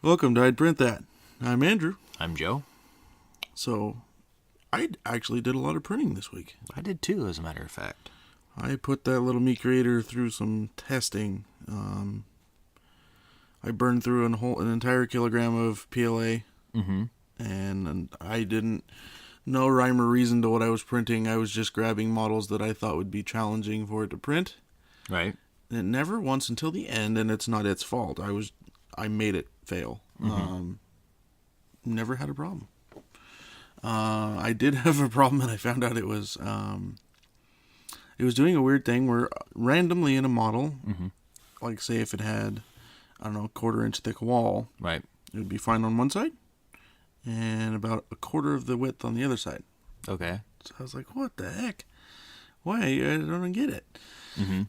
Welcome to I'd Print That. I'm Andrew. I'm Joe. So, I actually did a lot of printing this week. I did too, as a matter of fact. I put that little meat creator through some testing. I burned through an entire kilogram of PLA. Mm-hmm. And I didn't know rhyme or reason to what I was printing. I was just grabbing models that I thought would be challenging for it to print. Right. And it never once until the end, and it's not its fault. I made it fail. Mm-hmm. Never had a problem. I did have a problem, and I found out it was doing a weird thing where randomly in a model, Mm-hmm. like say if it had, I don't know, a 1/4 inch thick wall, Right. it would be fine on one side, and about 1/4 of the width on the other side. Okay. So I was like, what the heck? Why? I don't get it. Mm-hmm.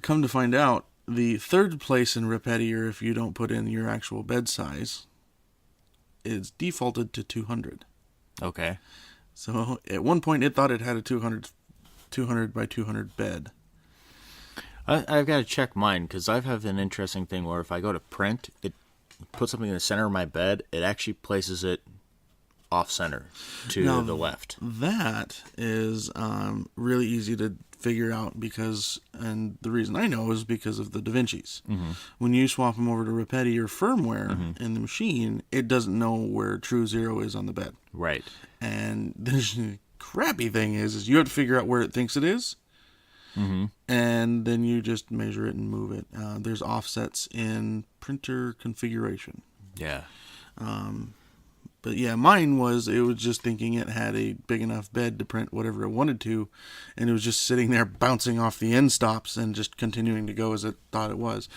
Come to find out, the third place in Repetier, if you don't put in your actual bed size, is defaulted to 200. Okay. So at one point it thought it had a 200 by 200 bed. I've got to check mine, because I have an interesting thing where if I go to print, it puts something in the center of my bed, it actually places it off-center to Now, the left. That is really easy to figure out and the reason I know is because of the DaVincis. Mm-hmm. When you swap them over to Repetier firmware in the machine, it doesn't know where true zero is on the bed. Right. And the crappy thing is you have to figure out where it thinks it is, Mm-hmm. and then you just measure it and move it. There's offsets in printer configuration. Yeah. But yeah, mine it was just thinking it had a big enough bed to print whatever it wanted to, and it was just sitting there bouncing off the end stops and just continuing to go as it thought it was.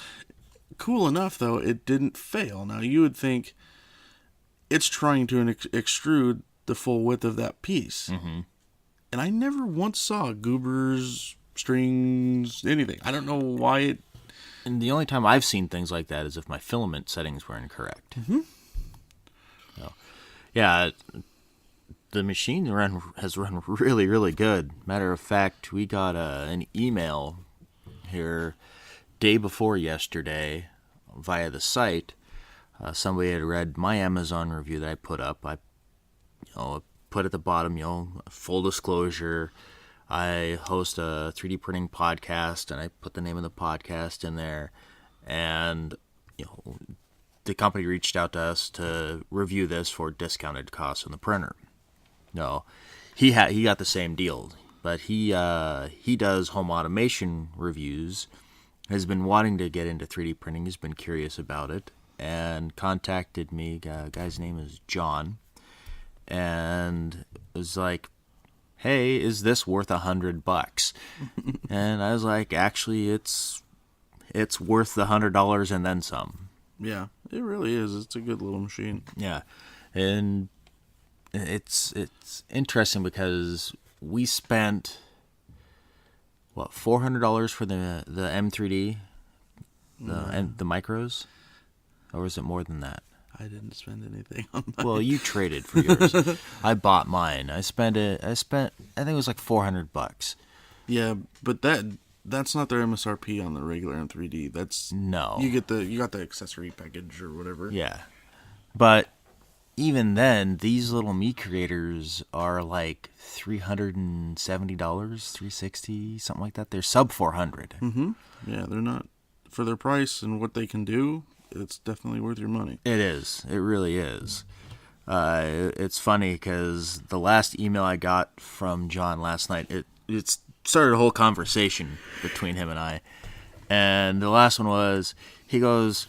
Cool enough, though, it didn't fail. Now, you would think it's trying to extrude the full width of that piece. Mm-hmm. And I never once saw goobers, strings, anything. I don't know why it... And the only time I've seen things like that is if my filament settings were incorrect. Mm-hmm. So, yeah, the machine has run really, really good. Matter of fact, we got an email here day before yesterday via the site. Somebody had read my Amazon review that I put up. I put at the bottom, full disclosure, I host a 3D printing podcast, and I put the name of the podcast in there. And, the company reached out to us to review this for discounted costs on the printer. No, he got the same deal, but he does home automation reviews. Has been wanting to get into 3D printing. He's been curious about it and contacted me. Guy's name is John, and was like, "Hey, is this worth $100?" And I was like, "Actually, it's worth the $100 and then some." Yeah, it really is. It's a good little machine. Yeah, and it's interesting because we spent $400 for the M3D, and the micros, or was it more than that? I didn't spend anything on that. Well, you traded for yours. I bought mine. I think it was like $400. Yeah, but that's not their MSRP on the regular M3D. That's No. You got the accessory package or whatever. Yeah, but even then, these little meat creators are like $370, $360, something like that. They're sub $400. Mm-hmm. Yeah, they're not, for their price and what they can do, it's definitely worth your money. It is. It really is. It's funny because the last email I got from John last night, it started a whole conversation between him and I. And the last one was, he goes,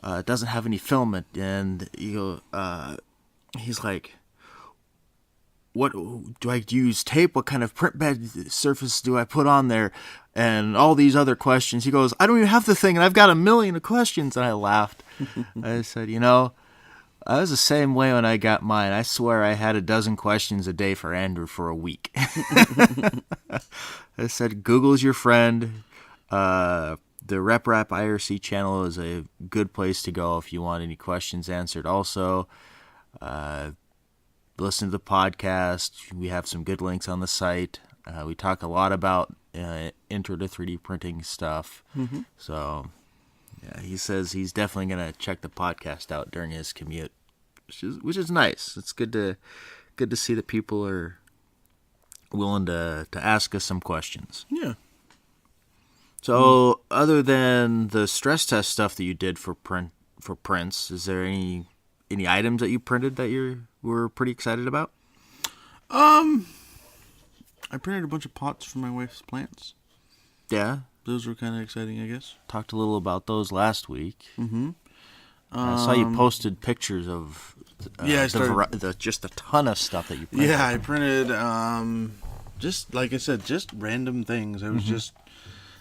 it doesn't have any filament. And he's like, what do I use? Tape? What kind of print bed surface do I put on there? And all these other questions. He goes, I don't even have the thing, and I've got 1,000,000 of questions. And I laughed. I said, I was the same way when I got mine. I swear I had 12 questions a day for Andrew for a week. I said, Google's your friend. The RepRap IRC channel is a good place to go if you want any questions answered. Also, listen to the podcast. We have some good links on the site. We talk a lot about intro to 3D printing stuff. Mm-hmm. So Yeah, he says he's definitely gonna check the podcast out during his commute, which is nice. It's good to see that people are willing to ask us some questions. Yeah. So, other than the stress test stuff that you did for prints, is there any items that you printed that you were pretty excited about? I printed a bunch of pots for my wife's plants. Yeah, Those were kind of exciting, I guess. talked a little about those last week. Mm-hmm. I saw you posted pictures of Yeah, I started- just a ton of stuff that you printed. Yeah, I printed, just like I said, just random things. I was just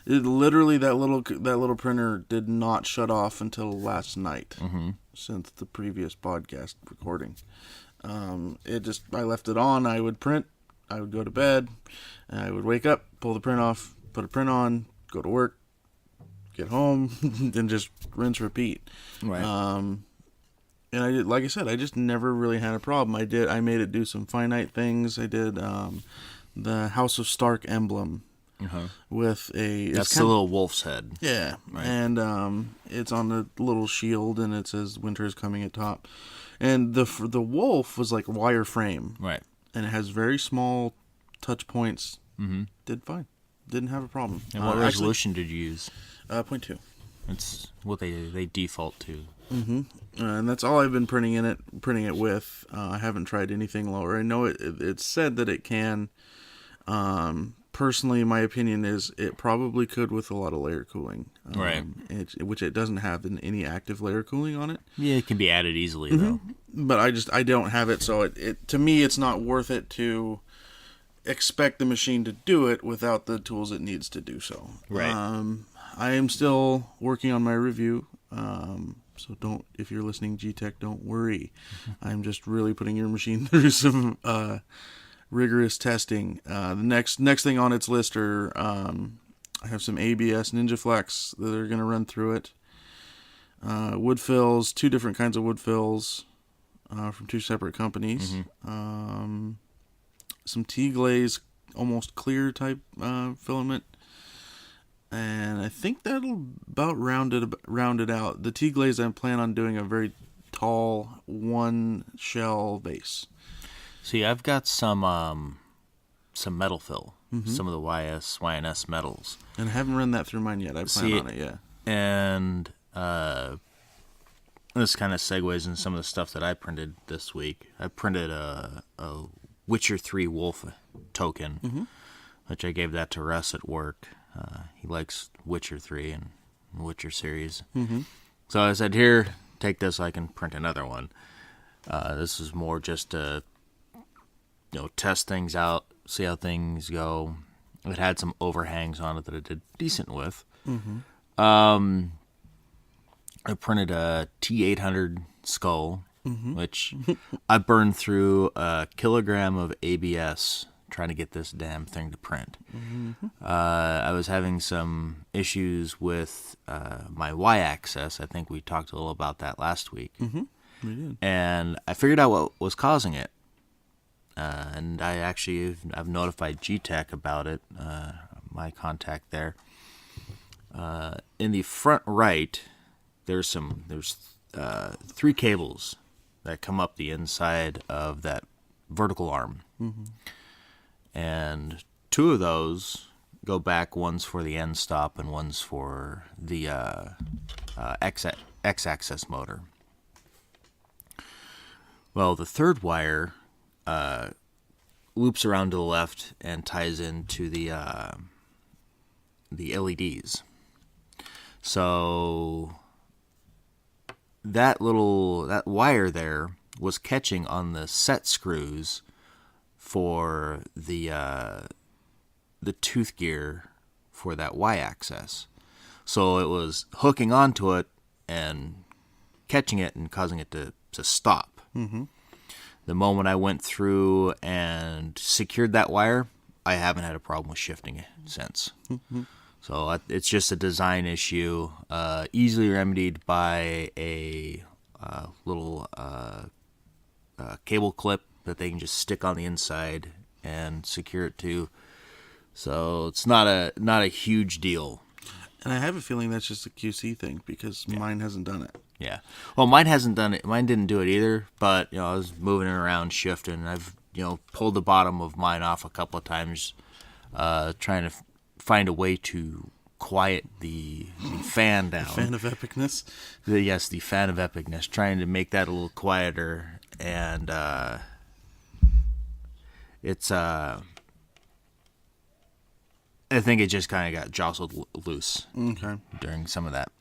literally that little printer did not shut off until last night, since the previous podcast recording. I left it on. I would print. I would go to bed. And I would wake up, pull the print off, put a print on, go to work, get home, then just rinse, repeat. Right. And I did, like I said, I just never really had a problem. I made it do some finite things. I did the House of Stark emblem with a. That's the little wolf's head. Yeah, Right. and it's on the little shield, and it says "Winter is coming" at top. And the wolf was like wireframe, Right. and it has very small touch points. Mm-hmm. Did fine. Didn't have a problem. And what resolution did you use? 0.2. It's what they default to. And that's all I've been printing it with. I haven't tried anything lower. I know it's said that it can. Personally, my opinion is it probably could with a lot of layer cooling. Right. Which it doesn't have any active layer cooling on it. Yeah, it can be added easily though. But I don't have it, so it to me it's not worth it to expect the machine to do it without the tools it needs to do so. Right. I am still working on my review. So if you're listening, G-Tech, don't worry. I'm just really putting your machine through some rigorous testing. The next thing on its list are I have some ABS NinjaFlex that are going to run through it. Wood fills, 2 different kinds of wood fills from 2 separate companies. Some T-glaze, almost clear type filament. And I think that'll about round it out. The T-glaze, I plan on doing a very tall 1 shell vase. See, I've got some metal fill, some of the YNS metals. And I haven't run that through mine yet. I plan on it, yeah. And this kind of segues into some of the stuff that I printed this week. I printed a Witcher 3 Wolf token, which I gave that to Russ at work. He likes Witcher 3 and Witcher series. So I said, here, take this, I can print another one. This is more just to test things out, see how things go. It had some overhangs on it that it did decent with. I printed a T800 skull, which I burned through a kilogram of ABS trying to get this damn thing to print. I was having some issues with my Y-axis. I think we talked a little about that last week. We did. And I figured out what was causing it. And I've notified G-Tech about it, my contact there. In the front right, there's 3 cables that come up the inside of that vertical arm. And 2 of those go back. One's for the end stop and one's for the X-axis motor. Well, the third wire loops around to the left and ties into the LEDs. So that wire there was catching on the set screws for the tooth gear for that Y-axis. So it was hooking onto it and catching it and causing it to stop. The moment I went through and secured that wire, I haven't had a problem with shifting it since. So it's just a design issue, easily remedied by a little cable clip that they can just stick on the inside and secure it to. So it's not a huge deal. And I have a feeling that's just a QC thing because mine hasn't done it. Yeah. Well, mine hasn't done it. Mine didn't do it either. But I was moving it around, shifting. I've pulled the bottom of mine off a couple of times, trying to find a way to quiet the fan down. Fan of epicness. The fan of epicness. Trying to make that a little quieter, and it's I think it just kind of got jostled loose during some of that.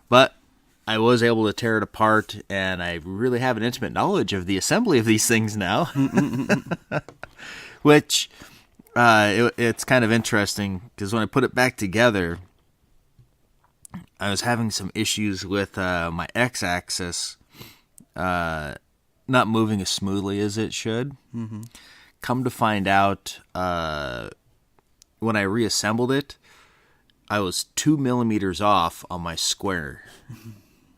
But I was able to tear it apart, and I really have an intimate knowledge of the assembly of these things now. Which, it's kind of interesting, because when I put it back together, I was having some issues with my X-axis not moving as smoothly as it should. Mm-hmm. Come to find out, when I reassembled it, I was 2 millimeters off on my square.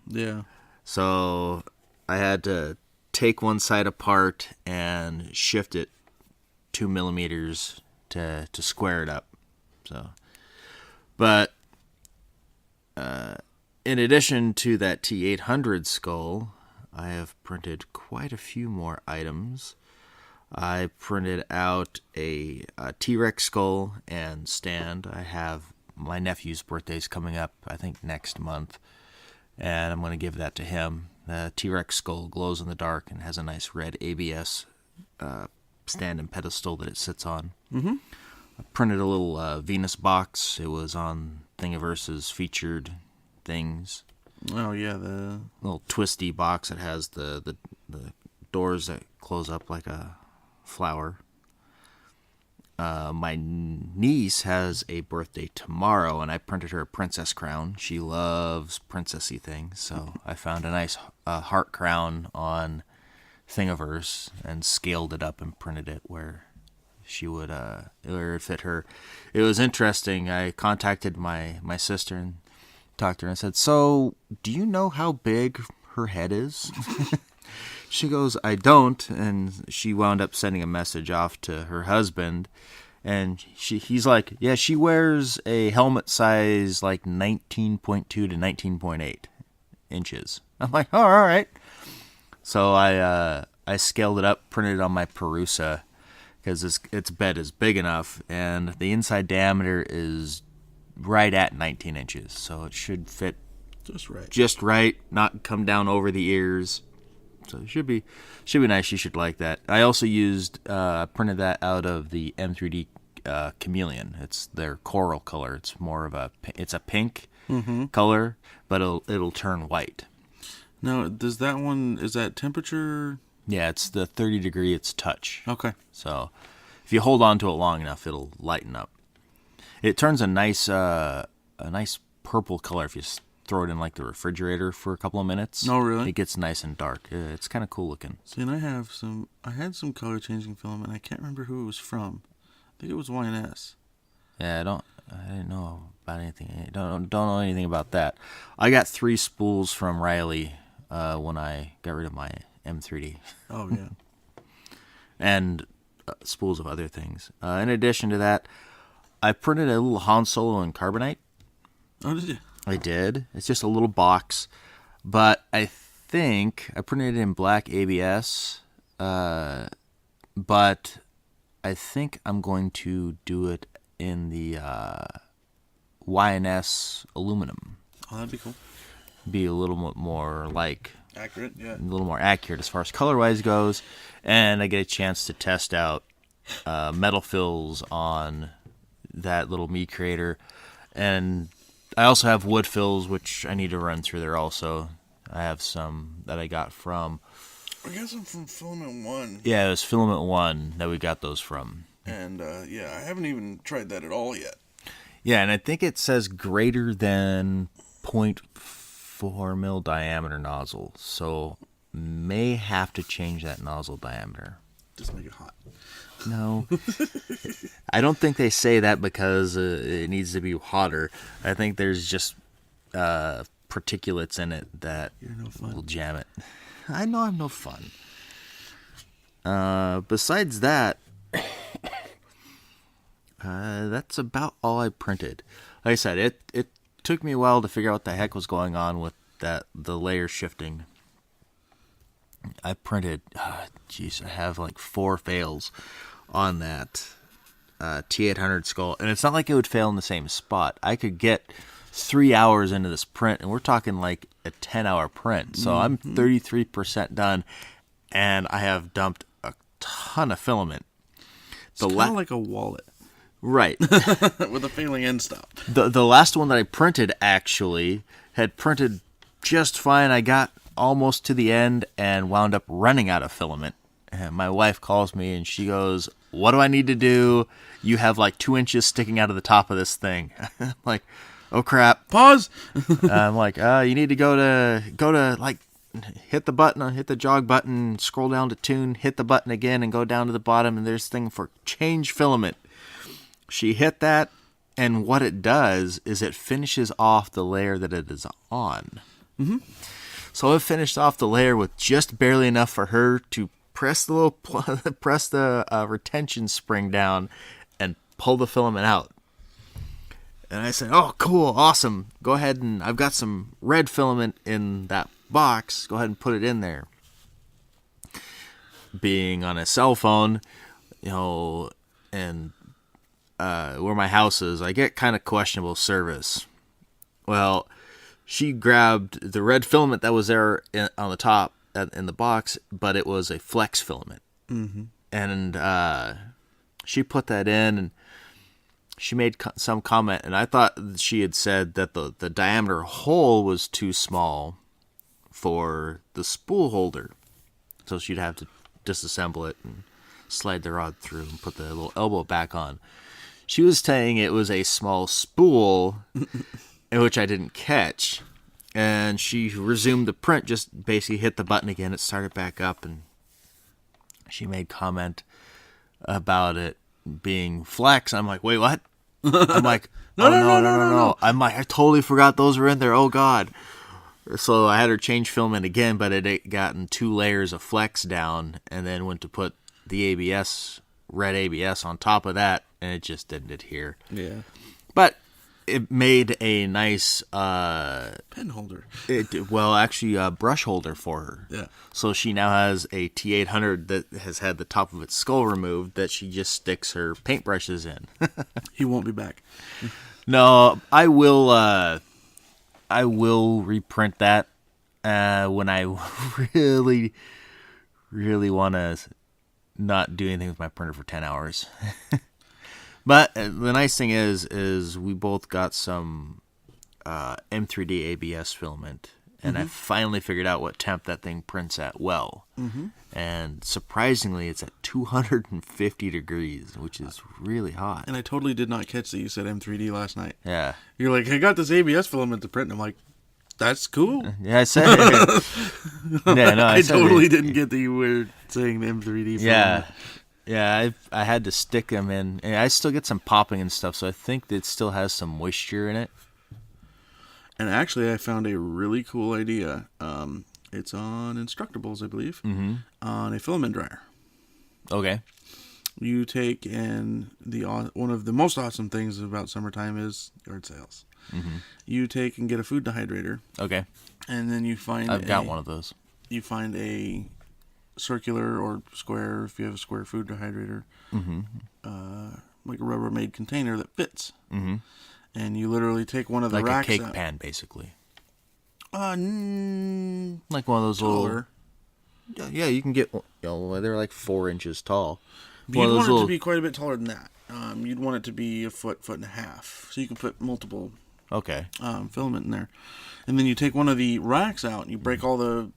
Yeah. So I had to take one side apart and shift it 2 millimeters to square it up. So, but in addition to that T800 skull, I have printed quite a few more items. I printed out a T-Rex skull and stand. I have my nephew's birthday's coming up, I think next month, and I'm going to give that to him. The T-Rex skull glows in the dark and has a nice red ABS stand and pedestal that it sits on. Mm-hmm. I printed a little Venus box. It was on Thingiverse's featured things. Oh yeah, the little twisty box that has the doors that close up like a flower. My niece has a birthday tomorrow, and I printed her a princess crown. She loves princessy things, so I found a nice heart crown on Thingiverse and scaled it up and printed it where she would where it fit her. It was interesting. I contacted my sister and talked to her and said, "So, do you know how big her head is?" She goes, "I don't," and she wound up sending a message off to her husband, and he's like, "Yeah, she wears a helmet size like 19.2 to 19.8 inches." I'm like, "Oh, all right." So I scaled it up, printed it on my Perusa because its bed is big enough, and the inside diameter is right at 19 inches, so it should fit just right, not come down over the ears. So it should be nice. You should like that. I also printed that out of the M3D Chameleon. It's their coral color. It's more of a pink color, but it'll turn white. Now, is that temperature? Yeah, it's the 30 degree. It's touch. Okay. So if you hold on to it long enough, it'll lighten up. It turns a nice purple color if you throw it in like the refrigerator for a couple of minutes. Oh, really? It gets nice and dark. It's kind of cool looking. See, and I had some color changing film, and I can't remember who it was from. I think it was YNS. Yeah, I didn't know about anything. I don't know anything about that. I got 3 spools from Riley when I got rid of my M3D. Oh yeah. And spools of other things. In addition to that, I printed a little Han Solo in carbonite. Oh, did you? I did. It's just a little box, but I think I printed it in black ABS. But I think I'm going to do it in the YNS aluminum. Oh, that'd be cool. Be a little more like accurate, yeah. A little more accurate as far as color-wise goes, and I get a chance to test out metal fills on that little meat creator, and I also have wood fills, which I need to run through there also. I have some that I got from... I got some from Filament 1. Yeah, it was Filament 1 that we got those from. And, yeah, I haven't even tried that at all yet. Yeah, and I think it says greater than 0.4 mil diameter nozzle, so may have to change that nozzle diameter. Just make it hot. No. I don't think they say that because it needs to be hotter. I think there's just particulates in it that will jam it. I know I'm no fun. Besides that, that's about all I printed. Like I said, it took me a while to figure out what the heck was going on with the layer shifting. I printed, I have like 4 fails on that T800 skull, and it's not like it would fail in the same spot. I could get 3 hours into this print, and we're talking like a 10-hour print. So I'm 33% done, and I have dumped a ton of filament. It's kind of like a wallet. Right. With a failing end stop. The last one that I printed actually had printed just fine. I got almost to the end and wound up running out of filament. And my wife calls me and she goes, "What do I need to do? You have like 2 inches sticking out of the top of this thing." I'm like, oh crap. Pause. I'm like, you need to go to like hit the jog button, scroll down to tune, hit the button again and go down to the bottom, and there's a thing for change filament. She hit that, and what it does is it finishes off the layer that it is on. Mm-hmm. So it finished off the layer with just barely enough for her to press the retention spring down and pull the filament out. And I said, "Oh, cool, awesome. Go ahead, and I've got some red filament in that box. Go ahead and put it in there." Being on a cell phone, and where my house is, I get kind of questionable service. Well, she grabbed the red filament that was there on the top in the box, but it was a flex filament. Mm-hmm. And she put that in, and she made some comment, and I thought she had said that the diameter hole was too small for the spool holder, so she'd have to disassemble it and slide the rod through and put the little elbow back on. She was saying it was a small spool, which I didn't catch. And she resumed the print, just basically hit the button again. It started back up, and she made comment about it being flex. I'm like, wait, what? I'm like, no. I'm like, I totally forgot those were in there. Oh, God. So I had her change filament again, but it had gotten 2 layers of flex down, and then went to put the ABS, red ABS on top of that, and it just didn't adhere. Yeah. But it made a nice pen holder. Brush holder for her. Yeah. So she now has a T800 that has had the top of its skull removed that she just sticks her paintbrushes in. He won't be back. No, I will reprint that when I really, really want to not do anything with my printer for 10 hours. But the nice thing is we both got some M3D ABS filament, and I finally figured out what temp that thing prints at well. Mm-hmm. And surprisingly, it's at 250 degrees, which is really hot. And I totally did not catch that you said M3D last night. Yeah. You're like, I got this ABS filament to print, and I'm like, that's cool. Yeah, I said it. Yeah, no, I totally didn't get that you were saying the M3D filament. Yeah, I had to stick them in. And I still get some popping and stuff, so I think that it still has some moisture in it. And actually, I found a really cool idea. It's on Instructables, I believe, on a filament dryer. Okay. You take, and one of the most awesome things about summertime is yard sales. Mm-hmm. You take and get a food dehydrator. Okay. And then you find I've got one of those. You find a circular or square, if you have a square food dehydrator, like a Rubbermaid container that fits. Mm-hmm. And you literally take one of the racks like a cake out. pan, basically. Like one of those taller. Little. Yeah, you can get. They're like 4 inches tall. You'd want it to be quite a bit taller than that. You'd want it to be a foot and a half, so you can put multiple. Okay. Filament in there, and then you take one of the racks out and you break all the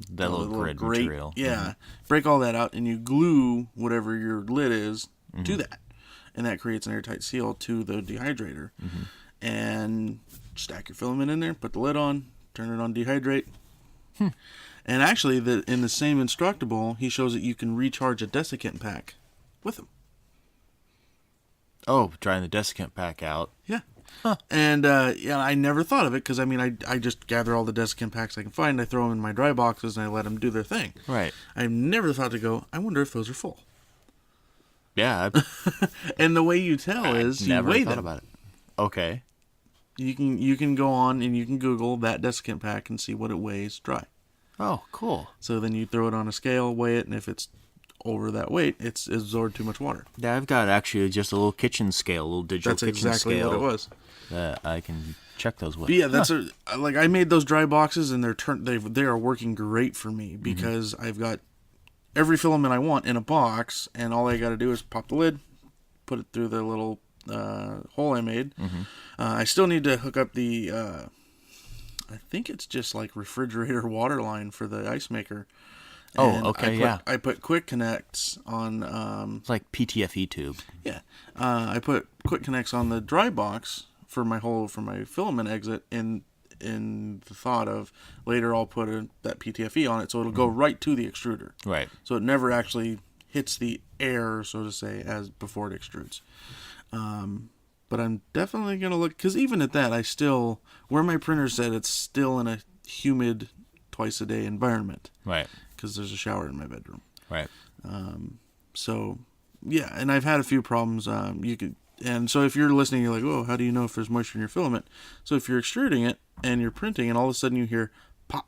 little grid material. Yeah, break all that out and you glue whatever your lid is to that, and that creates an airtight seal to the dehydrator. And stack your filament in there, put the lid on, turn it on dehydrate. And actually, in the same Instructable, he shows that you can recharge a desiccant pack with them. Oh, drying the desiccant pack out. Yeah. Huh. And I never thought of it because, I just gather all the desiccant packs I can find, I throw them in my dry boxes, and I let them do their thing. Right. I've never thought to go, I wonder if those are full. Yeah. And the way you tell is you weigh them. About it. Okay. You can go on and you can Google that desiccant pack and see what it weighs dry. Oh, cool. So then you throw it on a scale, weigh it, and if it's over that weight, it's absorbed too much water. Yeah, I've got actually just a little kitchen scale, a little digital That's kitchen exactly scale what it was. that I can check those with. But yeah, that's like I made those dry boxes and they are working great for me because I've got every filament I want in a box, and all I got to do is pop the lid, put it through the little hole I made. I still need to hook up the I think it's just like refrigerator water line for the ice maker. And okay, I put quick connects on It's like PTFE tube. yeah. I put quick connects on the dry box for my filament exit in the thought of later I'll put that PTFE on it so it'll go right to the extruder. Right. So it never actually hits the air, so to say, as before it extrudes. But I'm definitely going to look, because even at that, I still, where my printer said it's still in a humid twice a day environment. Right. Because there's a shower in my bedroom. Right. So, yeah, and I've had a few problems. And so if you're listening, you're like, oh, how do you know if there's moisture in your filament? So if you're extruding it and you're printing, and all of a sudden you hear pop.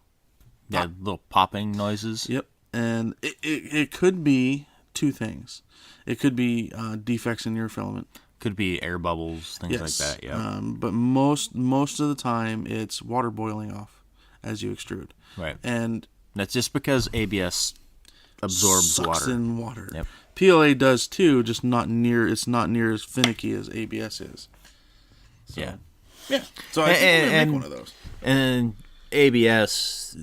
Yeah, little popping noises. Yep. And it could be two things. It could be defects in your filament. Could be air bubbles, things like that. Yeah. But most of the time, it's water boiling off as you extrude. Right. And That's just because ABS absorbs sucks water. in water. Yep. PLA does too, just not near. It's not near as finicky as ABS is. So, Yeah. Yeah. So I think I'm gonna make one of those. And ABS,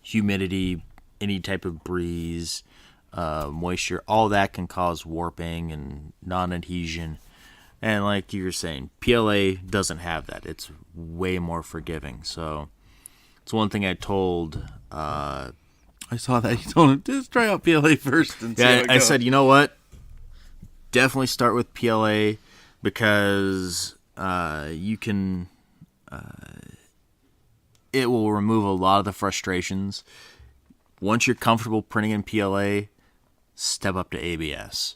humidity, any type of breeze, moisture, all that can cause warping and non-adhesion. And like you were saying, PLA doesn't have that. It's way more forgiving. So it's one thing I told. I saw that you told him just try out PLA first and see how it I goes. said, you know what? Definitely start with PLA because you can. It will remove a lot of the frustrations. Once you're comfortable printing in PLA, step up to ABS.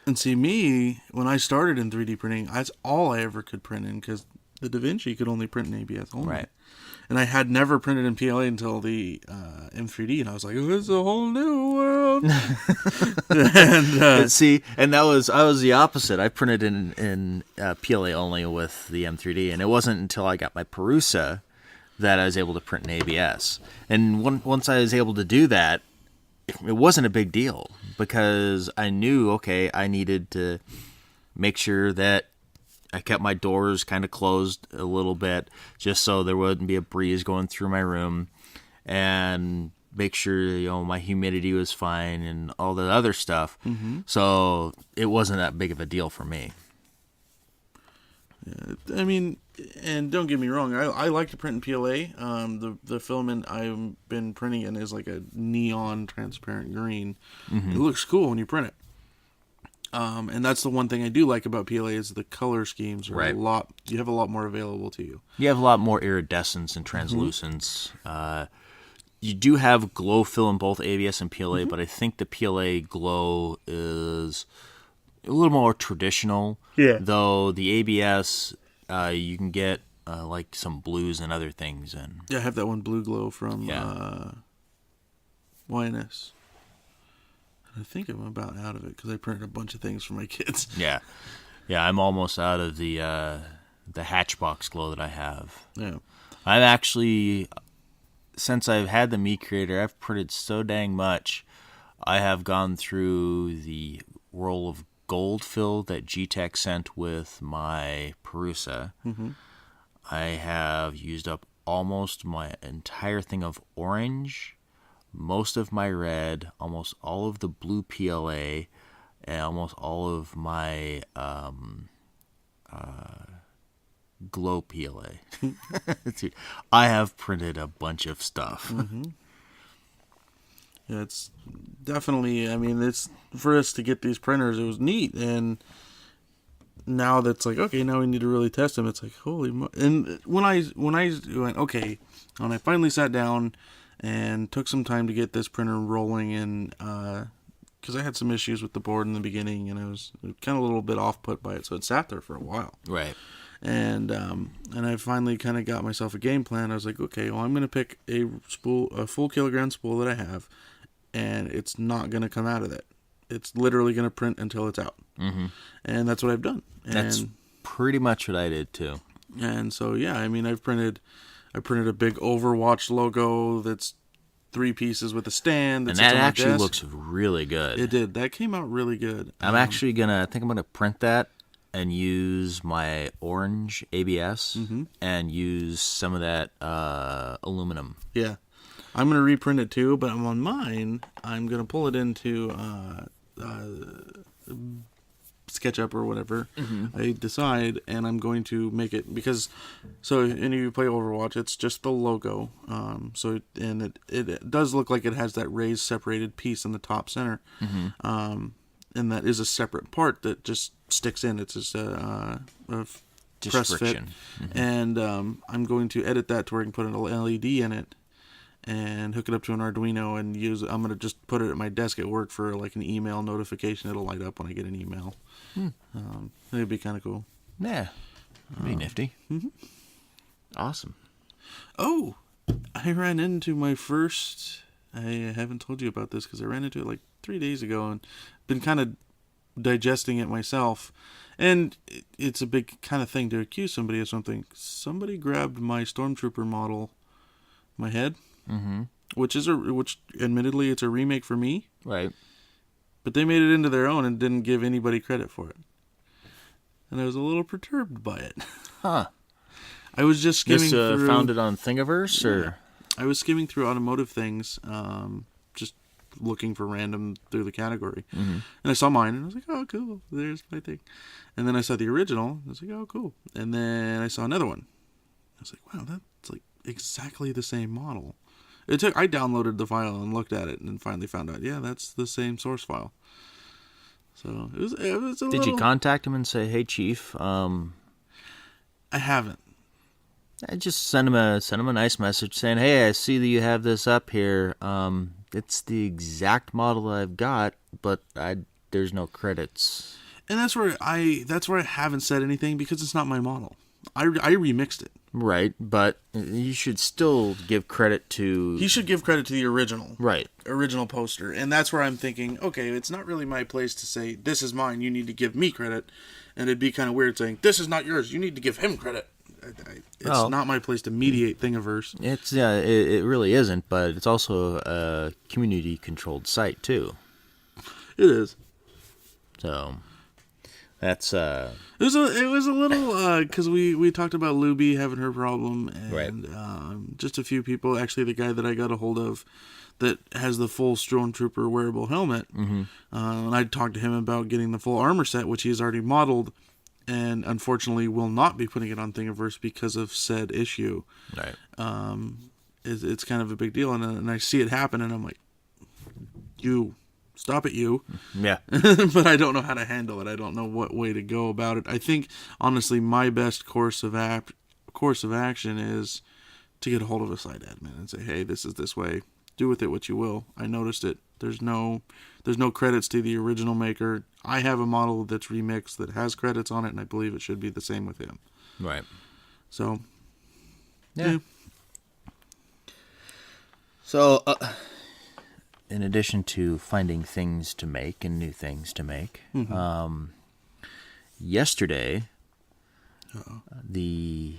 And see, me, when I started in 3D printing, that's all I ever could print in because the DaVinci could only print in ABS only. Right. And I had never printed in PLA until the M3D, and I was like, oh, it's a whole new world. and See, and I was the opposite. I printed in PLA only with the M3D, and it wasn't until I got my Prusa that I was able to print in ABS. And once I was able to do that, it wasn't a big deal because I knew, okay, I needed to make sure that I kept my doors kind of closed a little bit just so there wouldn't be a breeze going through my room, and make sure, my humidity was fine and all the other stuff. Mm-hmm. So it wasn't that big of a deal for me. Yeah, I mean, and don't get me wrong, I like to print in PLA. The filament I've been printing in is like a neon transparent green. Mm-hmm. It looks cool when you print it. And that's the one thing I do like about PLA is the color schemes are Right. you have a lot more available to you. You have a lot more iridescence and translucence. You do have glow fill in both ABS and PLA, but I think the PLA glow is a little more traditional. Yeah. Though the ABS, you can get like some blues and other things in. Yeah, I have that one blue glow from Yeah. YNS. I think I'm about out of it because I printed a bunch of things for my kids. Yeah. Yeah, I'm almost out of the Hatchbox glow that I have. Yeah. I've actually, since I've had the Meat Creator, I've printed so dang much. I have gone through the roll of gold fill that G-Tech sent with my Prusa. Mm-hmm. I have used up almost my entire thing of orange, most of my red, almost all of the blue PLA, and almost all of my glow PLA. Dude, I have printed a bunch of stuff. Mm-hmm. Yeah, it's definitely, I mean, it's for us to get these printers, it was neat. And now that's like, okay, now we need to really test them. It's like, and when I went, okay, when I finally sat down and took some time to get this printer rolling and because I had some issues with the board in the beginning, and I was kind of a little bit off put by it, so it sat there for a while. Right. And I finally kind of got myself a game plan. I was like, okay, well, I'm going to pick a full kilogram spool that I have, and it's not going to come out of that. It's literally going to print until it's out. Mm-hmm. And that's what I've done. And, That's pretty much what I did too. and so, yeah, I mean, I printed a big Overwatch logo that's 3 pieces with a stand. And sits that on my actually desk. looks really good. It did. That came out really good. I think I'm gonna print that and use my orange ABS and use some of that aluminum. Yeah. I'm going to reprint it too, but on mine, I'm going to pull it into SketchUp or whatever I decide, and I'm going to make it, because, so any of you play Overwatch, it's just the logo. It does look like it has that raised separated piece in the top center. And that is a separate part that just sticks in. It's just a Just press friction. fit. And I'm going to edit that to where I can put an LED in it and hook it up to an Arduino and I'm going to just put it at my desk at work for like an email notification. It'll light up when I get an email. It'd be kind of cool. Yeah, be nifty. Awesome. Oh, I ran into my first, I haven't told you about this because I ran into it like 3 days ago and been kind of digesting it myself. And it's a big kind of thing to accuse somebody of something. Somebody grabbed my Stormtrooper model, my head, which admittedly it's a remake for me, Right. but they made it into their own and didn't give anybody credit for it. And I was a little perturbed by it. Huh. I was just skimming This through. found it on Thingiverse, or I was skimming through automotive things, just looking for random through the category. And I saw mine, and I was like, oh, cool, there's my thing. And then I saw the original, and I was like, oh, cool. And then I saw another one. I was like, wow, that's like exactly the same model. I downloaded the file and looked at it, and then finally found out, yeah, that's the same source file. So it was a did little... you contact him and say, "Hey, Chief"? I haven't. I just send him a nice message saying, "Hey, I see that you have this up here. It's the exact model I've got, but there's no credits." And that's where I haven't said anything, because it's not my model. I remixed it. Right, but you should still give credit to... He should give credit to the original. Right. Original poster. And that's where I'm thinking, okay, it's not really my place to say, this is mine, you need to give me credit. And it'd be kind of weird saying, this is not yours, you need to give him credit. It's not my place to mediate Thingiverse. It's it really isn't, but it's also a community-controlled site, too. It is. So... That's It was a little because we talked about Luby having her problem, and Right. Just a few people. Actually, the guy that I got a hold of that has the full Stormtrooper wearable helmet, and I talked to him about getting the full armor set, which he's already modeled, and unfortunately will not be putting it on Thingiverse because of said issue. right. It's kind of a big deal, and I see it happen, and I'm like, you. Stop it, you. Yeah. But I don't know how to handle it. I don't know what way to go about it. I think, honestly, my best course of action is to get a hold of a site admin and say, hey, this is this way. Do with it what you will. I noticed it. There's no credits to the original maker. I have a model that's remixed that has credits on it, and I believe it should be the same with him. Right. So, Yeah. So... in addition to finding things to make and new things to make, yesterday, the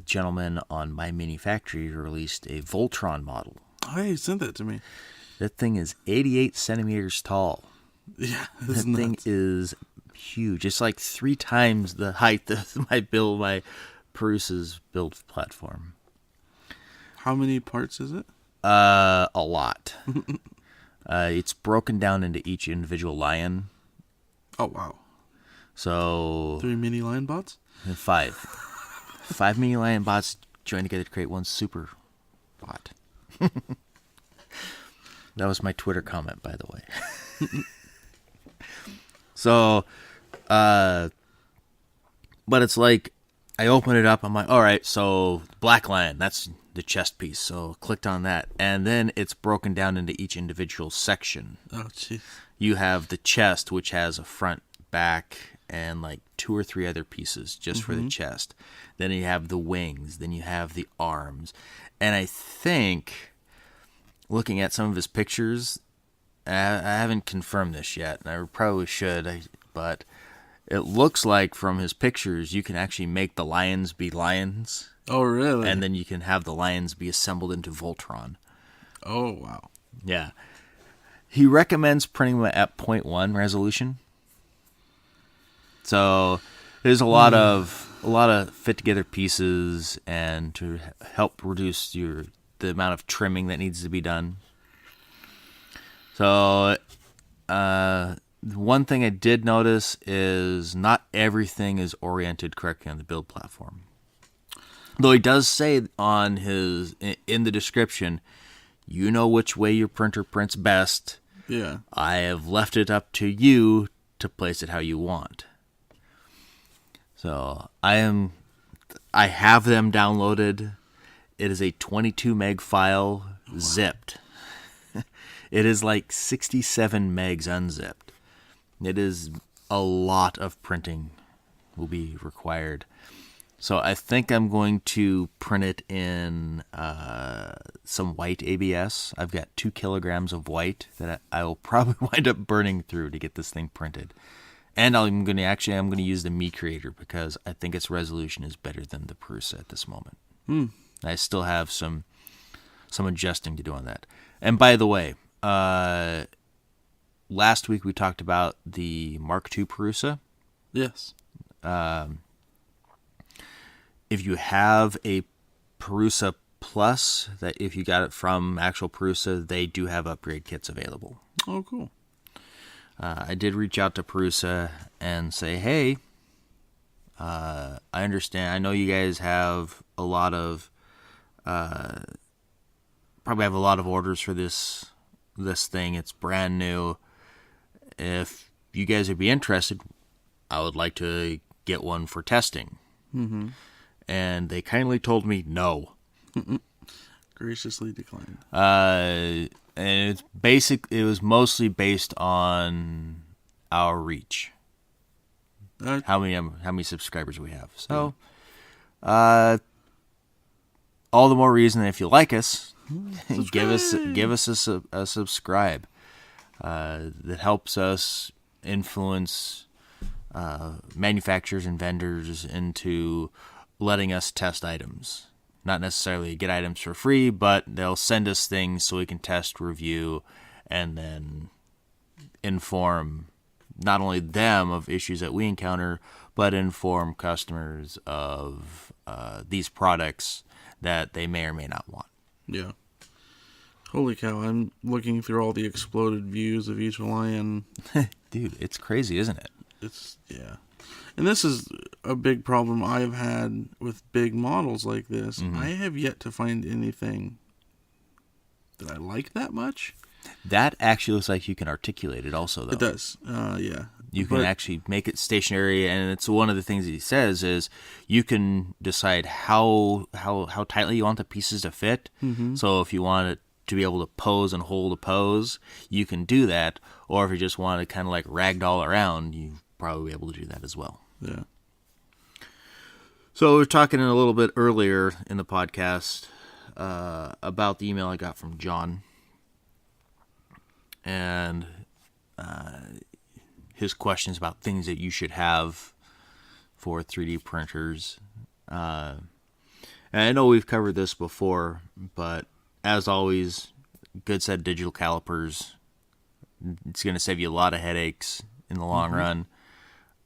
gentleman on My Mini Factory released a Voltron model. Oh, hey, sent that to me. That thing is 88 centimeters tall. Yeah, That thing is huge. It's like 3 times the height of my Perusa's build platform. How many parts is it? A lot. It's broken down into each individual lion. Oh, wow. So 3 mini lion bots? 5. 5 mini lion bots join together to create one super bot. That was my Twitter comment, by the way. So, but it's like, I open it up, I'm like, all right, so Black Lion, that's the chest piece. So clicked on that, and then it's broken down into each individual section. Oh, jeez. You have the chest, which has a front, back, and like 2 or 3 other pieces just for the chest. Then you have the wings. Then you have the arms. And I think, looking at some of his pictures, I haven't confirmed this yet, and I probably should, but it looks like from his pictures you can actually make the lions be lions. Oh, really? And then you can have the lions be assembled into Voltron. Oh, wow. Yeah. He recommends printing them at 0.1 resolution. So there's a lot of fit together pieces, and to help reduce the amount of trimming that needs to be done. So one thing I did notice is not everything is oriented correctly on the build platform. Though he does say in the description, you know which way your printer prints best. Yeah. I have left it up to you to place it how you want. So I have them downloaded. It is a 22 meg file, zipped. It is like 67 megs unzipped. It is a lot of printing will be required. So I think I'm going to print it in some white ABS. I've got 2 kilograms of white that I will probably wind up burning through to get this thing printed. And I'm going to use the Mi Creator because I think its resolution is better than the Prusa at this moment. I still have some adjusting to do on that. And by the way, last week we talked about the Mark II Prusa. Yes. If you have a Prusa Plus, that if you got it from actual Prusa, they do have upgrade kits available. Oh, cool. I did reach out to Prusa and say, hey, I understand. I know you guys have a lot of, probably have a lot of orders for this thing. It's brand new. If you guys would be interested, I would like to get one for testing. Mm-hmm. And they kindly told me no. Graciously declined. And it was mostly based on our reach. How many subscribers we have. So, all the more reason if you like us, give us a subscribe. That helps us influence manufacturers and vendors into letting us test items. Not necessarily get items for free, but they'll send us things so we can test, review, and then inform not only them of issues that we encounter, but inform customers of these products that they may or may not want. Yeah. Holy cow, I'm looking through all the exploded views of each lion. Dude, it's crazy, isn't it? Yeah. And this is a big problem I've had with big models like this. Mm-hmm. I have yet to find anything that I like that much. That actually looks like you can articulate it also, though. It does, yeah. You can actually make it stationary, and it's one of the things that he says is you can decide how tightly you want the pieces to fit. Mm-hmm. So if you want it to be able to pose and hold a pose, you can do that. Or if you just want to kind of like ragdoll around, you probably be able to do that as well. Yeah. So we were talking a little bit earlier in the podcast about the email I got from John. And his questions about things that you should have for 3D printers. And I know we've covered this before, but as always, good set of digital calipers. It's going to save you a lot of headaches in the long run.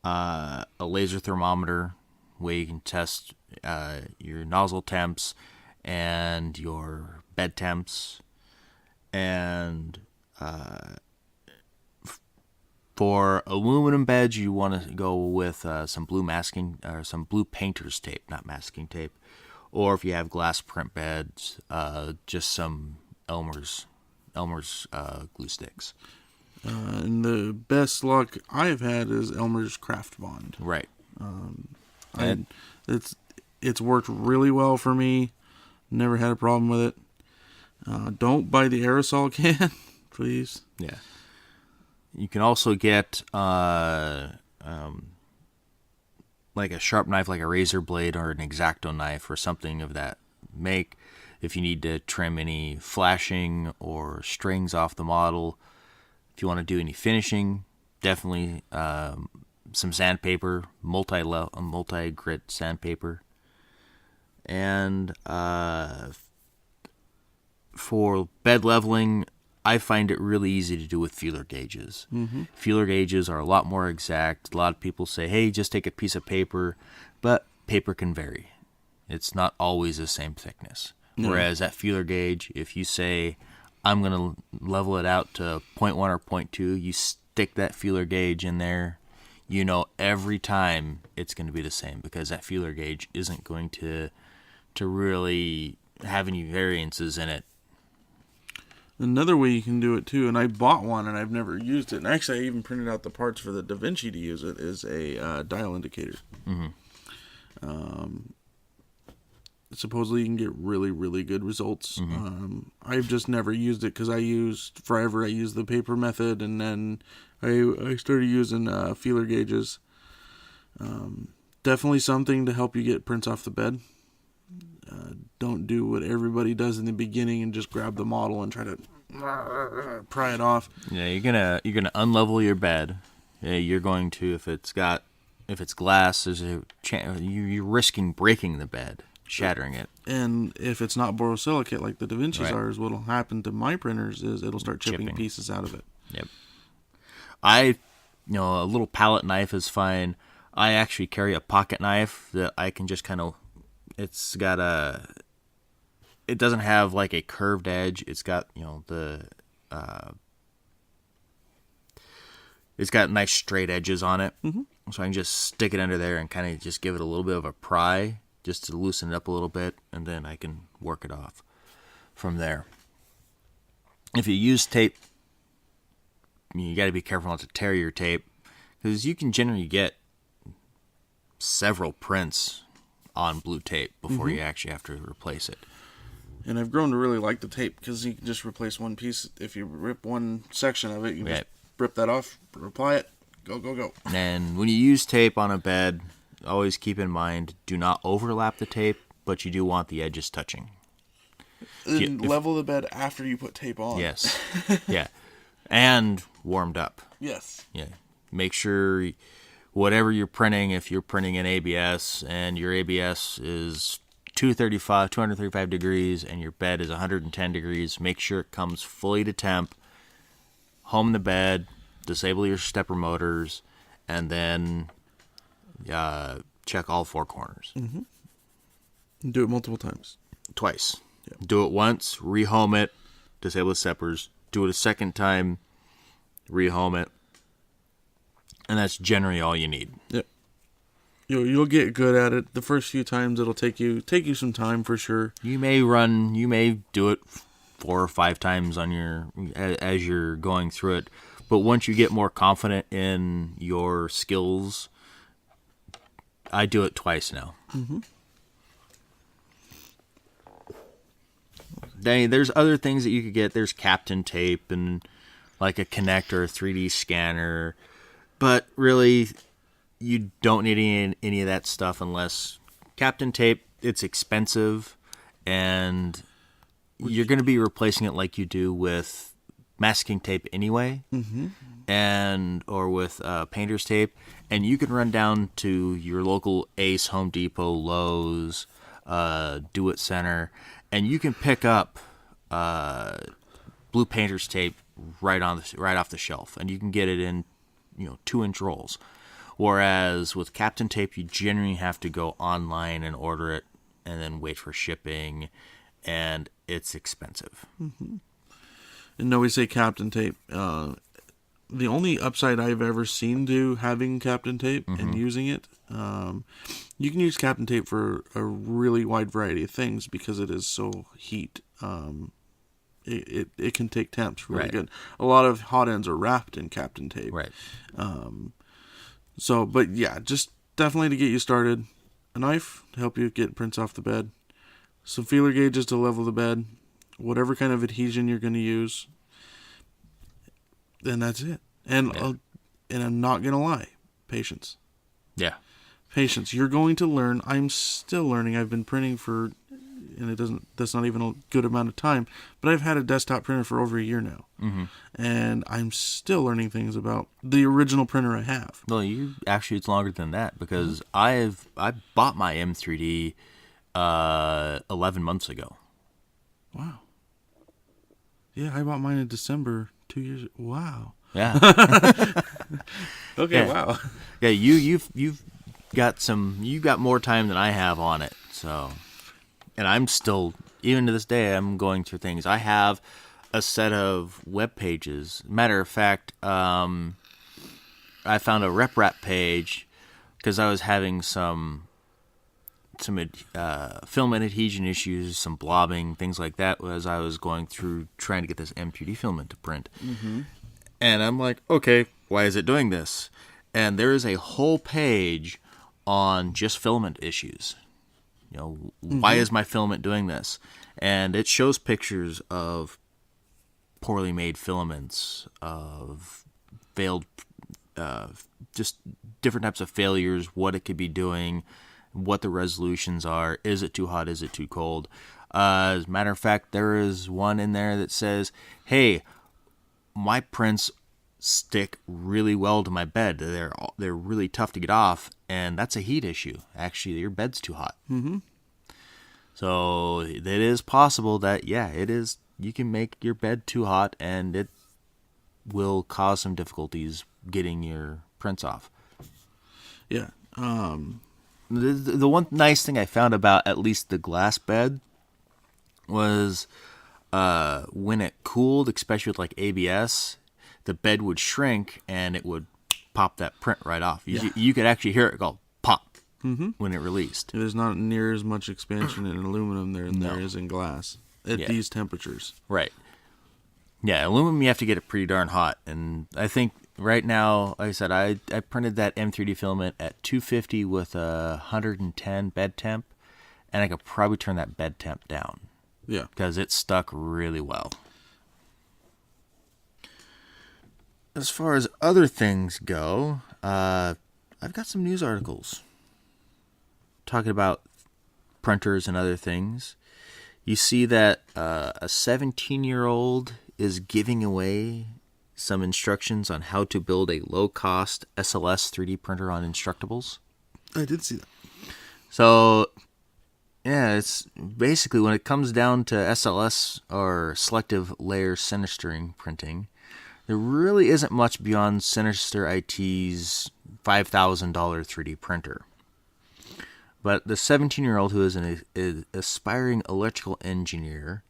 A laser thermometer where you can test your nozzle temps and your bed temps. And for aluminum beds, you want to go with some blue masking or some blue painter's tape, not masking tape. Or if you have glass print beds, just some Elmer's glue sticks. And the best luck I've had is Elmer's Craft Bond. Right. It's worked really well for me. Never had a problem with it. Don't buy the aerosol can, please. Yeah. You can also get like a sharp knife, like a razor blade or an X-Acto knife or something of that make. If you need to trim any flashing or strings off the model, if you want to do any finishing, definitely some sandpaper, multi-grit sandpaper. And for bed leveling, I find it really easy to do with feeler gauges. Mm-hmm. Feeler gauges are a lot more exact. A lot of people say, hey, just take a piece of paper, but paper can vary. It's not always the same thickness. No. Whereas that feeler gauge, if you say, I'm going to level it out to 0.1 or 0.2, you stick that feeler gauge in there, you know every time it's going to be the same, because that feeler gauge isn't going to really have any variances in it. Another way you can do it too, and I bought one and I've never used it, and actually I even printed out the parts for the DaVinci to use it, is a dial indicator. Mm-hmm. Supposedly you can get really, really good results. Mm-hmm. I've just never used it because I used the paper method, and then I started using feeler gauges. Definitely something to help you get prints off the bed. Don't do what everybody does in the beginning and just grab the model and try to pry it off. Yeah, you're gonna unlevel your bed. Yeah, you're going to, if it's glass, there's a chance you're risking breaking the bed, shattering it. And if it's not borosilicate like the DaVinci's are, what'll happen to my printers is it'll start chipping pieces out of it. Yep. A little palette knife is fine. I actually carry a pocket knife that I can just kind of. It doesn't have like a curved edge. It's got, it's got nice straight edges on it. Mm-hmm. So I can just stick it under there and kind of just give it a little bit of a pry just to loosen it up a little bit, and then I can work it off from there. If you use tape, you got to be careful not to tear your tape, because you can generally get several prints on blue tape before you actually have to replace it. And I've grown to really like the tape because you can just replace one piece. If you rip one section of it, you just rip that off, apply it, go. And when you use tape on a bed, always keep in mind, do not overlap the tape, but you do want the edges touching. And level the bed after you put tape on. Yes. Yeah. And warmed up. Yes. Yeah. Make sure whatever you're printing, if you're printing in ABS and your ABS is 235 degrees and your bed is 110 degrees, make sure it comes fully to temp. Home the bed, disable your stepper motors, and then check all four corners. Mm-hmm. Do it multiple times. Twice. Yep. Do it once, rehome it, disable the steppers. Do it a second time, rehome it. And that's generally all you need. Yep. You'll get good at it. The first few times it'll take you some time for sure. You may do it 4 or 5 times as you're going through it. But once you get more confident in your skills, I do it twice now. Mm-hmm. There's other things that you could get. There's Captain tape and like a connector, a 3D scanner. But really, you don't need any of that stuff unless Captain tape, it's expensive, and you're going to be replacing it like you do with masking tape anyway, or with painter's tape. And you can run down to your local Ace, Home Depot, Lowe's, Do It Center, and you can pick up blue painter's tape right off the shelf, and you can get it in 2-inch rolls. Whereas with Captain tape, you generally have to go online and order it and then wait for shipping, and it's expensive. Mm-hmm. And no, we say Captain tape. The only upside I've ever seen to having Captain tape and using it, you can use Captain tape for a really wide variety of things because it is so heat. It can take temps really good. A lot of hot ends are wrapped in Captain tape. Right. But yeah, just definitely to get you started. A knife to help you get prints off the bed. Some feeler gauges to level the bed. Whatever kind of adhesion you're going to use. And that's it. And Yeah. and I'm not gonna lie, patience. Yeah. Patience. You're going to learn. I'm still learning. I've been printing for, and that's not even a good amount of time, but I've had a desktop printer for over a year now. Mm-hmm. And I'm still learning things about the original printer I have. Well, it's longer than that because I bought my M3D 11 months ago. Wow. Yeah, I bought mine in December 2 years. Wow. Yeah. Okay. Yeah. Wow. Yeah, you've got more time than I have on it. So, and I'm still, even to this day, I'm going through things. I have a set of web pages. Matter of fact, I found a RepRap page because I was having some filament adhesion issues, some blobbing, things like that, as I was going through trying to get this M3D filament to print. Mm-hmm. And I'm like, okay, why is it doing this? And there is a whole page on just filament issues. Why is my filament doing this? And it shows pictures of poorly made filaments, of failed, just different types of failures, what it could be doing, what the resolutions are. Is it too hot? Is it too cold? As a matter of fact, there is one in there that says, hey, my prints stick really well to my bed. They're really tough to get off, and that's a heat issue. Actually, your bed's too hot. Mm-hmm. So it is possible that, it is. You can make your bed too hot, and it will cause some difficulties getting your prints off. Yeah. The one nice thing I found about at least the glass bed was when it cooled, especially with like ABS, the bed would shrink and it would pop that print right off. You could actually hear it go pop when it released. There's not near as much expansion in aluminum than there is in glass at these temperatures. Right. Yeah, aluminum, you have to get it pretty darn hot. And I think right now, like I said, I printed that M3D filament at 250 with a 110 bed temp, and I could probably turn that bed temp down. Yeah. Because it stuck really well. As far as other things go, I've got some news articles talking about printers and other things. You see that a 17-year-old is giving away some instructions on how to build a low-cost SLS 3D printer on Instructables. I did see that. So, yeah, it's basically when it comes down to SLS or selective layer sinistering printing, there really isn't much beyond Sinister IT's $5,000 3D printer. But the 17-year-old who is an aspiring electrical engineer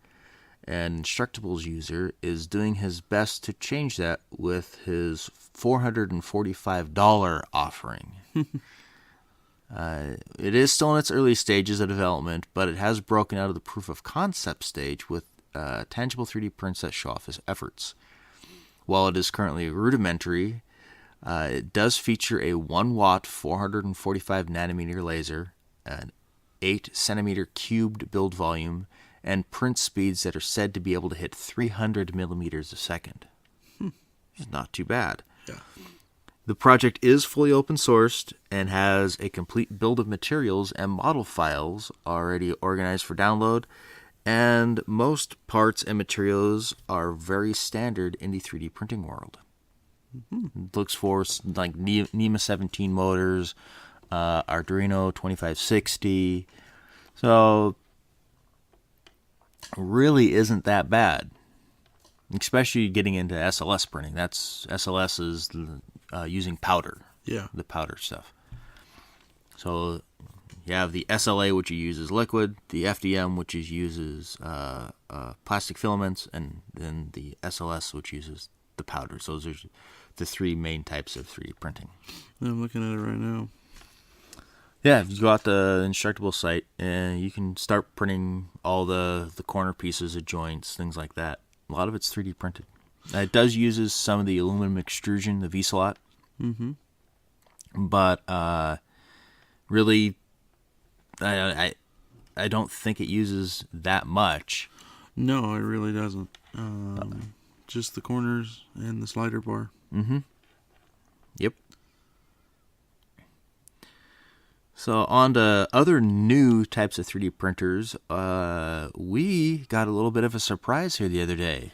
and Instructables user is doing his best to change that with his $445 offering. It is still in its early stages of development, but it has broken out of the proof of concept stage with tangible 3D prints that show off his efforts. While it is currently rudimentary, it does feature a 1-watt 445 nanometer laser, an 8 centimeter cubed build volume, and print speeds that are said to be able to hit 300 millimeters a second. It's not too bad. Yeah. The project is fully open sourced and has a complete build of materials and model files already organized for download, and most parts and materials are very standard in the 3D printing world. It looks for like NEMA 17 motors, Arduino 2560, so really isn't that bad, especially getting into SLS printing. SLS is using powder, the powder stuff. So you have the SLA, which uses liquid, the FDM, which uses plastic filaments, and then the SLS, which uses the powders. Those are the three main types of 3D printing. I'm looking at it right now. Yeah, if you go out the Instructable site, you can start printing all the corner pieces, the joints, things like that. A lot of it's 3D printed. It does uses some of the aluminum extrusion, the V-slot. Mm-hmm. But really, I don't think it uses that much. No, it really doesn't. Just the corners and the slider bar. Yep. So on to other new types of 3D printers, we got a little bit of a surprise here the other day.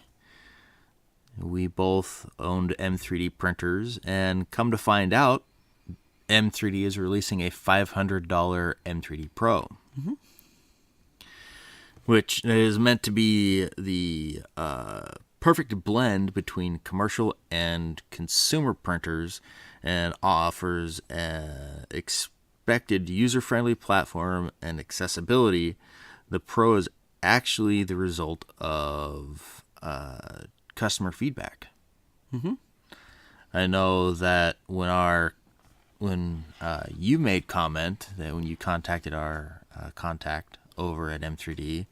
We both owned M3D printers, and come to find out, M3D is releasing a $500 M3D Pro, which is meant to be the perfect blend between commercial and consumer printers, and offers expected user-friendly platform and accessibility. The Pro is actually the result of customer feedback. I know that when you made comment that when you contacted our contact over at M3D,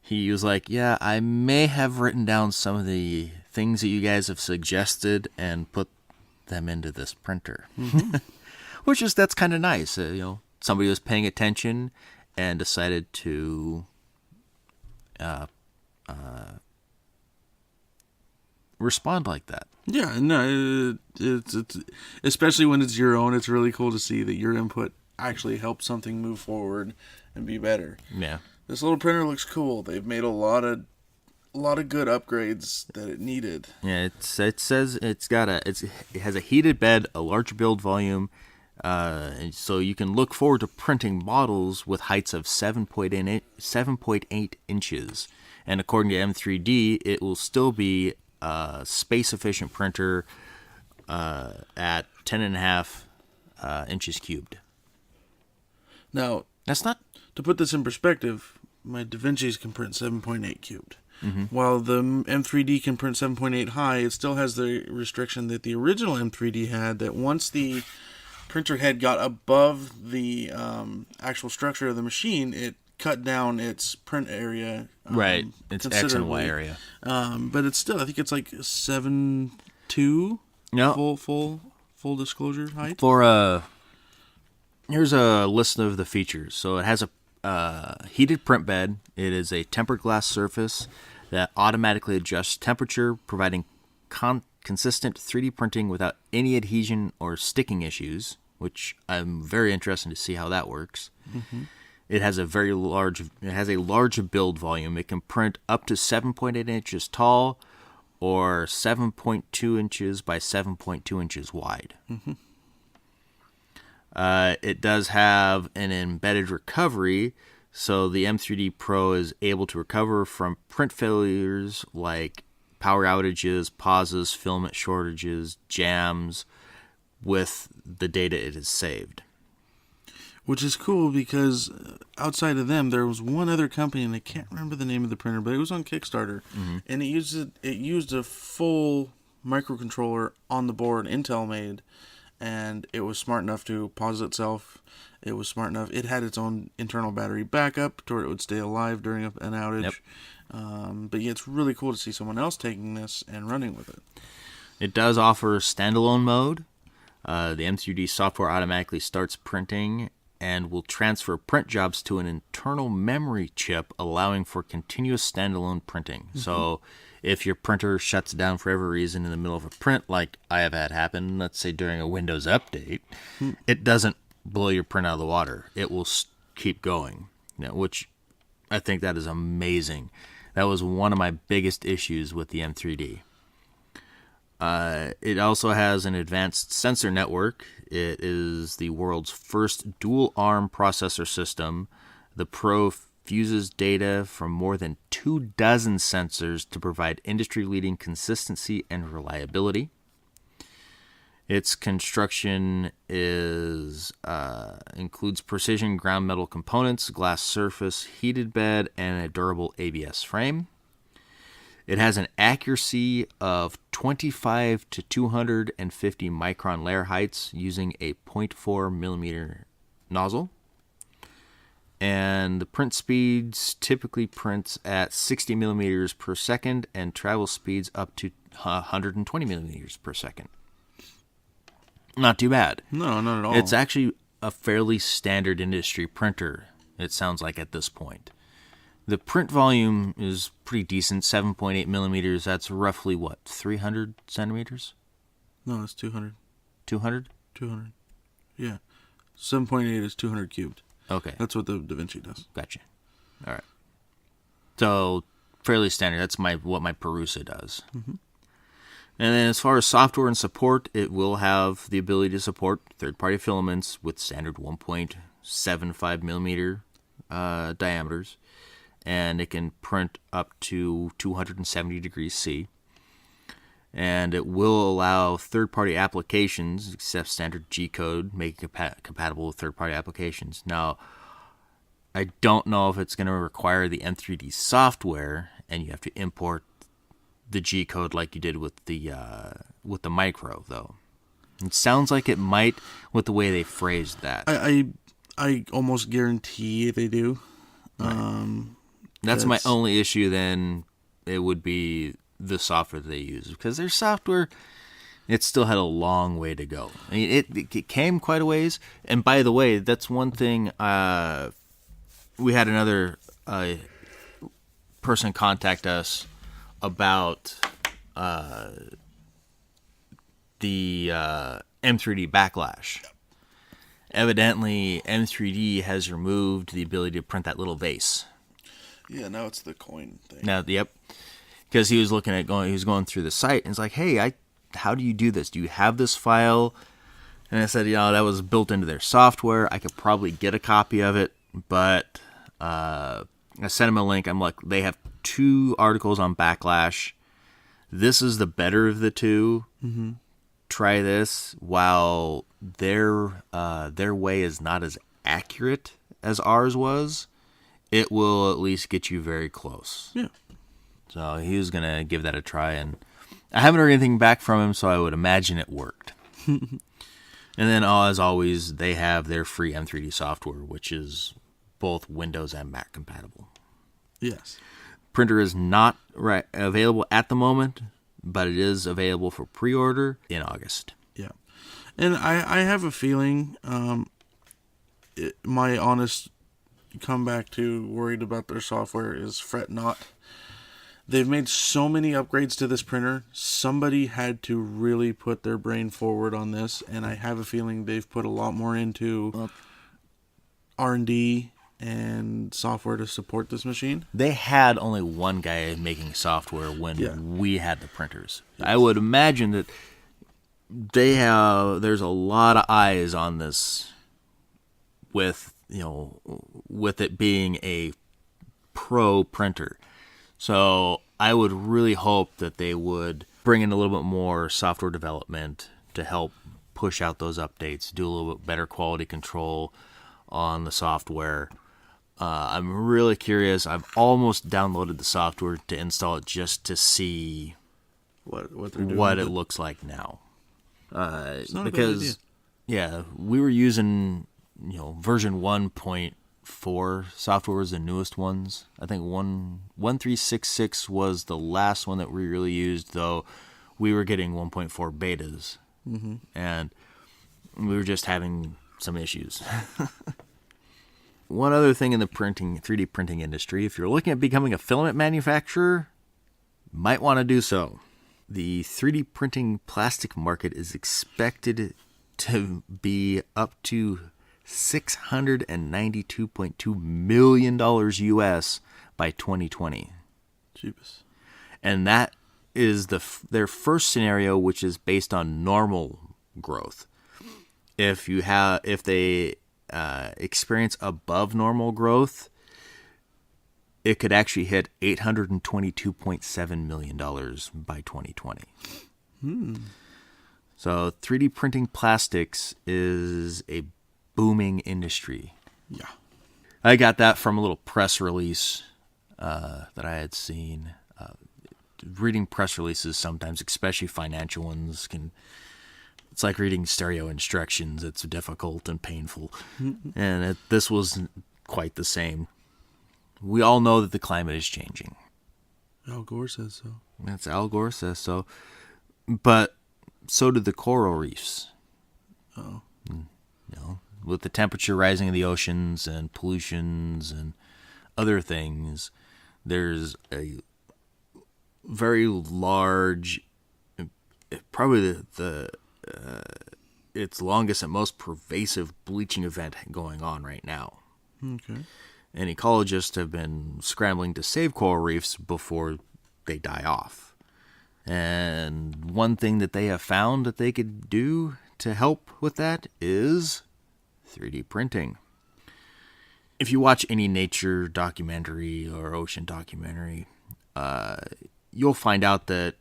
he was like, yeah, I may have written down some of the things that you guys have suggested and put them into this printer. That's kind of nice. Somebody was paying attention and decided to respond like that. Yeah, no, it's especially when it's your own. It's really cool to see that your input actually helps something move forward and be better. Yeah. This little printer looks cool. They've made a lot of good upgrades that it needed. Yeah, it says it has a heated bed, a large build volume, and so you can look forward to printing models with heights of 7.8 inches. And according to M3D, it will still be a space-efficient printer at 10.5 inches cubed. Now, That's not... to put this in perspective, my DaVinci's can print 7.8 cubed. While the M3D can print 7.8 high, it still has the restriction that the original M3D had, that once the printer head got above the actual structure of the machine, it cut down its print area. Right, it's X and Y considerably. area. But it's still, I think it's like 7.2 No. full disclosure height. Here's a list of the features. So it has a heated print bed. It is a tempered glass surface that automatically adjusts temperature, providing consistent 3D printing without any adhesion or sticking issues, which I'm very interested to see how that works. It has a large build volume. It can print up to 7.8 inches tall or 7.2 inches by 7.2 inches wide. It does have an embedded recovery, so the M3D Pro is able to recover from print failures like power outages, pauses, filament shortages, jams, with the data it has saved. Which is cool because outside of them, there was one other company, and I can't remember the name of the printer, but it was on Kickstarter, and it used a full microcontroller on the board, Intel made, and it was smart enough to pause itself. It was smart enough. It had its own internal battery backup to where it would stay alive during an outage. Yep. But yeah, it's really cool to see someone else taking this and running with it. It does offer standalone mode. The M3D software automatically starts printing and will transfer print jobs to an internal memory chip, allowing for continuous standalone printing. So if your printer shuts down for every reason in the middle of a print, like I have had happen, let's say during a Windows update, it doesn't blow your print out of the water. It will keep going, which I think that is amazing. That was one of my biggest issues with the M3D. It also has an advanced sensor network. It is the world's first dual-ARM processor system. The Pro fuses data from more than 24 sensors to provide industry-leading consistency and reliability. Its construction includes precision ground metal components, glass surface, heated bed, and a durable ABS frame. It has an accuracy of 25 to 250 micron layer heights using a 0.4 millimeter nozzle. And the print speeds typically prints at 60 millimeters per second and travel speeds up to 120 millimeters per second. Not too bad. No, not at all. It's actually a fairly standard industry printer, it sounds like at this point. The print volume is pretty decent, 7.8 millimeters. That's roughly what, 300 centimeters? No, it's 200. 200? 200. Yeah. 7.8 is 200 cubed. Okay, That's what the DaVinci does. gotcha. All right. So fairly standard. That's what my Perusa does. Mm-hmm. And then as far as software and support, it will have the ability to support third-party filaments with standard 1.75 millimeter diameters, and it can print up to 270 degrees C. And it will allow third-party applications, except standard G-code, make it compatible with third-party applications. Now, I don't know if it's going to require the M3D software, and you have to import the G-code like you did with the micro, though. It sounds like it might with the way they phrased that. I almost guarantee they do. That's my only issue. Then it would be the software that they use, because their software, it still had a long way to go. I mean, it came quite a ways. And by the way, that's one thing. We had another person contact us about the M3D backlash. Evidently, M3D has removed the ability to print that little vase. Yeah, now it's the coin thing. Now, yep, because he was going through the site and it's like, hey, how do you do this? Do you have this file? And I said, that was built into their software. I could probably get a copy of it, but I sent him a link. I'm like, they have 2 articles on Backlash. This is the better of the 2. Mm-hmm. Try this. While their way is not as accurate as ours was, it will at least get you very close. Yeah. So he was going to give that a try, and I haven't heard anything back from him, so I would imagine it worked. And then, as always, they have their free M3D software, which is both Windows and Mac compatible. Yes. Printer is not available at the moment, but it is available for pre-order in August. Yeah. And I have a feeling, my honest comeback to worried about their software is fret not. They've made so many upgrades to this printer. Somebody had to really put their brain forward on this, and I have a feeling they've put a lot more into R&D and software to support this machine. They had only one guy making software when we had the printers. Yes. I would imagine that there's a lot of eyes on this with it being a pro printer. So I would really hope that they would bring in a little bit more software development to help push out those updates, do a little bit better quality control on the software. I'm really curious. I've almost downloaded the software to install it just to see what they're doing, what it looks like now. It's not Because, we were using version 1.4 software was the newest ones. I think 1.366 was the last one that we really used, though we were getting 1.4 betas. Mm-hmm. And we were just having some issues. One other thing in the 3D printing industry, if you're looking at becoming a filament manufacturer, might want to do so. The 3D printing plastic market is expected to be up to $692.2 million US by 2020. Jeebus. And that is their first scenario, which is based on normal growth. If they experience above normal growth, it could actually hit $822.7 million by 2020. So 3D printing plastics is a booming industry. Yeah. I got that from a little press release that I had seen. Reading press releases sometimes, especially financial ones, it's like reading stereo instructions. It's difficult and painful. And this was quite the same. We all know that the climate is changing. Al Gore says so. That's Al Gore says so. But so did the coral reefs. Oh. With the temperature rising in the oceans and pollutions and other things, there's a very large, probably its longest and most pervasive bleaching event going on right now. Okay. And ecologists have been scrambling to save coral reefs before they die off. And one thing that they have found that they could do to help with that is 3D printing. If you watch any nature documentary or ocean documentary, you'll find out that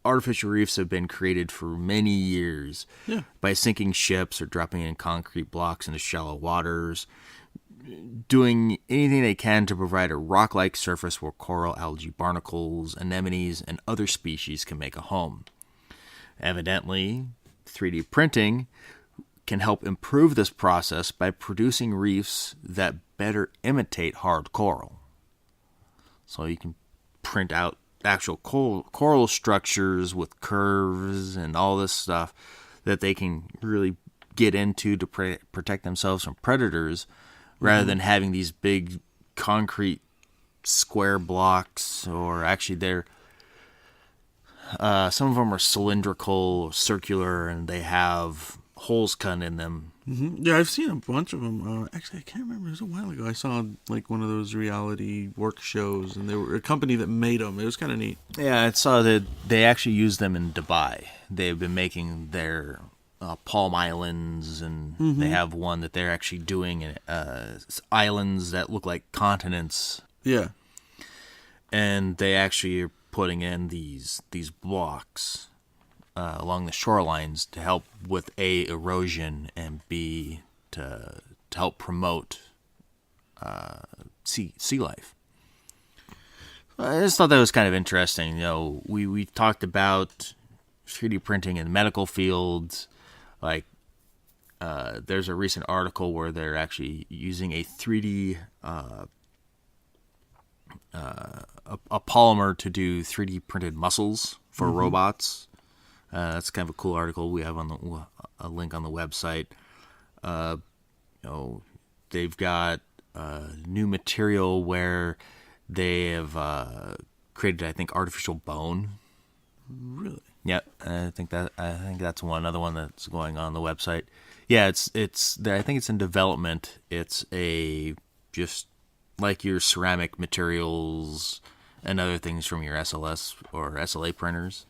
artificial reefs have been created for many years by sinking ships or dropping in concrete blocks into shallow waters, doing anything they can to provide a rock-like surface where coral, algae, barnacles, anemones, and other species can make a home. Evidently, 3D printing can help improve this process by producing reefs that better imitate hard coral. So you can print out actual coral structures with curves and all this stuff that they can really get into to protect themselves from predators, rather than having these big concrete square blocks, or actually they're some of them are cylindrical, circular, and they have holes cut in them. Mm-hmm. Yeah, I've seen a bunch of them. Actually, I can't remember. It was a while ago. I saw like one of those reality work shows, and they were a company that made them. It was kind of neat. Yeah, I saw that they actually use them in Dubai. They've been making their Palm Islands, and they have one that they're actually doing in islands that look like continents. Yeah. And they actually are putting in these blocks along the shorelines to help with A, erosion, and B, to help promote sea life. I just thought that was kind of interesting. You know, we talked about 3D printing in the medical fields. Like, there's a recent article where they're actually using a 3D a polymer to do 3D printed muscles for robots. That's kind of a cool article. We have on a link on the website. You know, they've got new material where they have created, I think, artificial bone. Really? Yeah, I think that's another one that's going on the website. Yeah, it's there. I think it's in development. It's a just like your ceramic materials and other things from your SLS or SLA printers.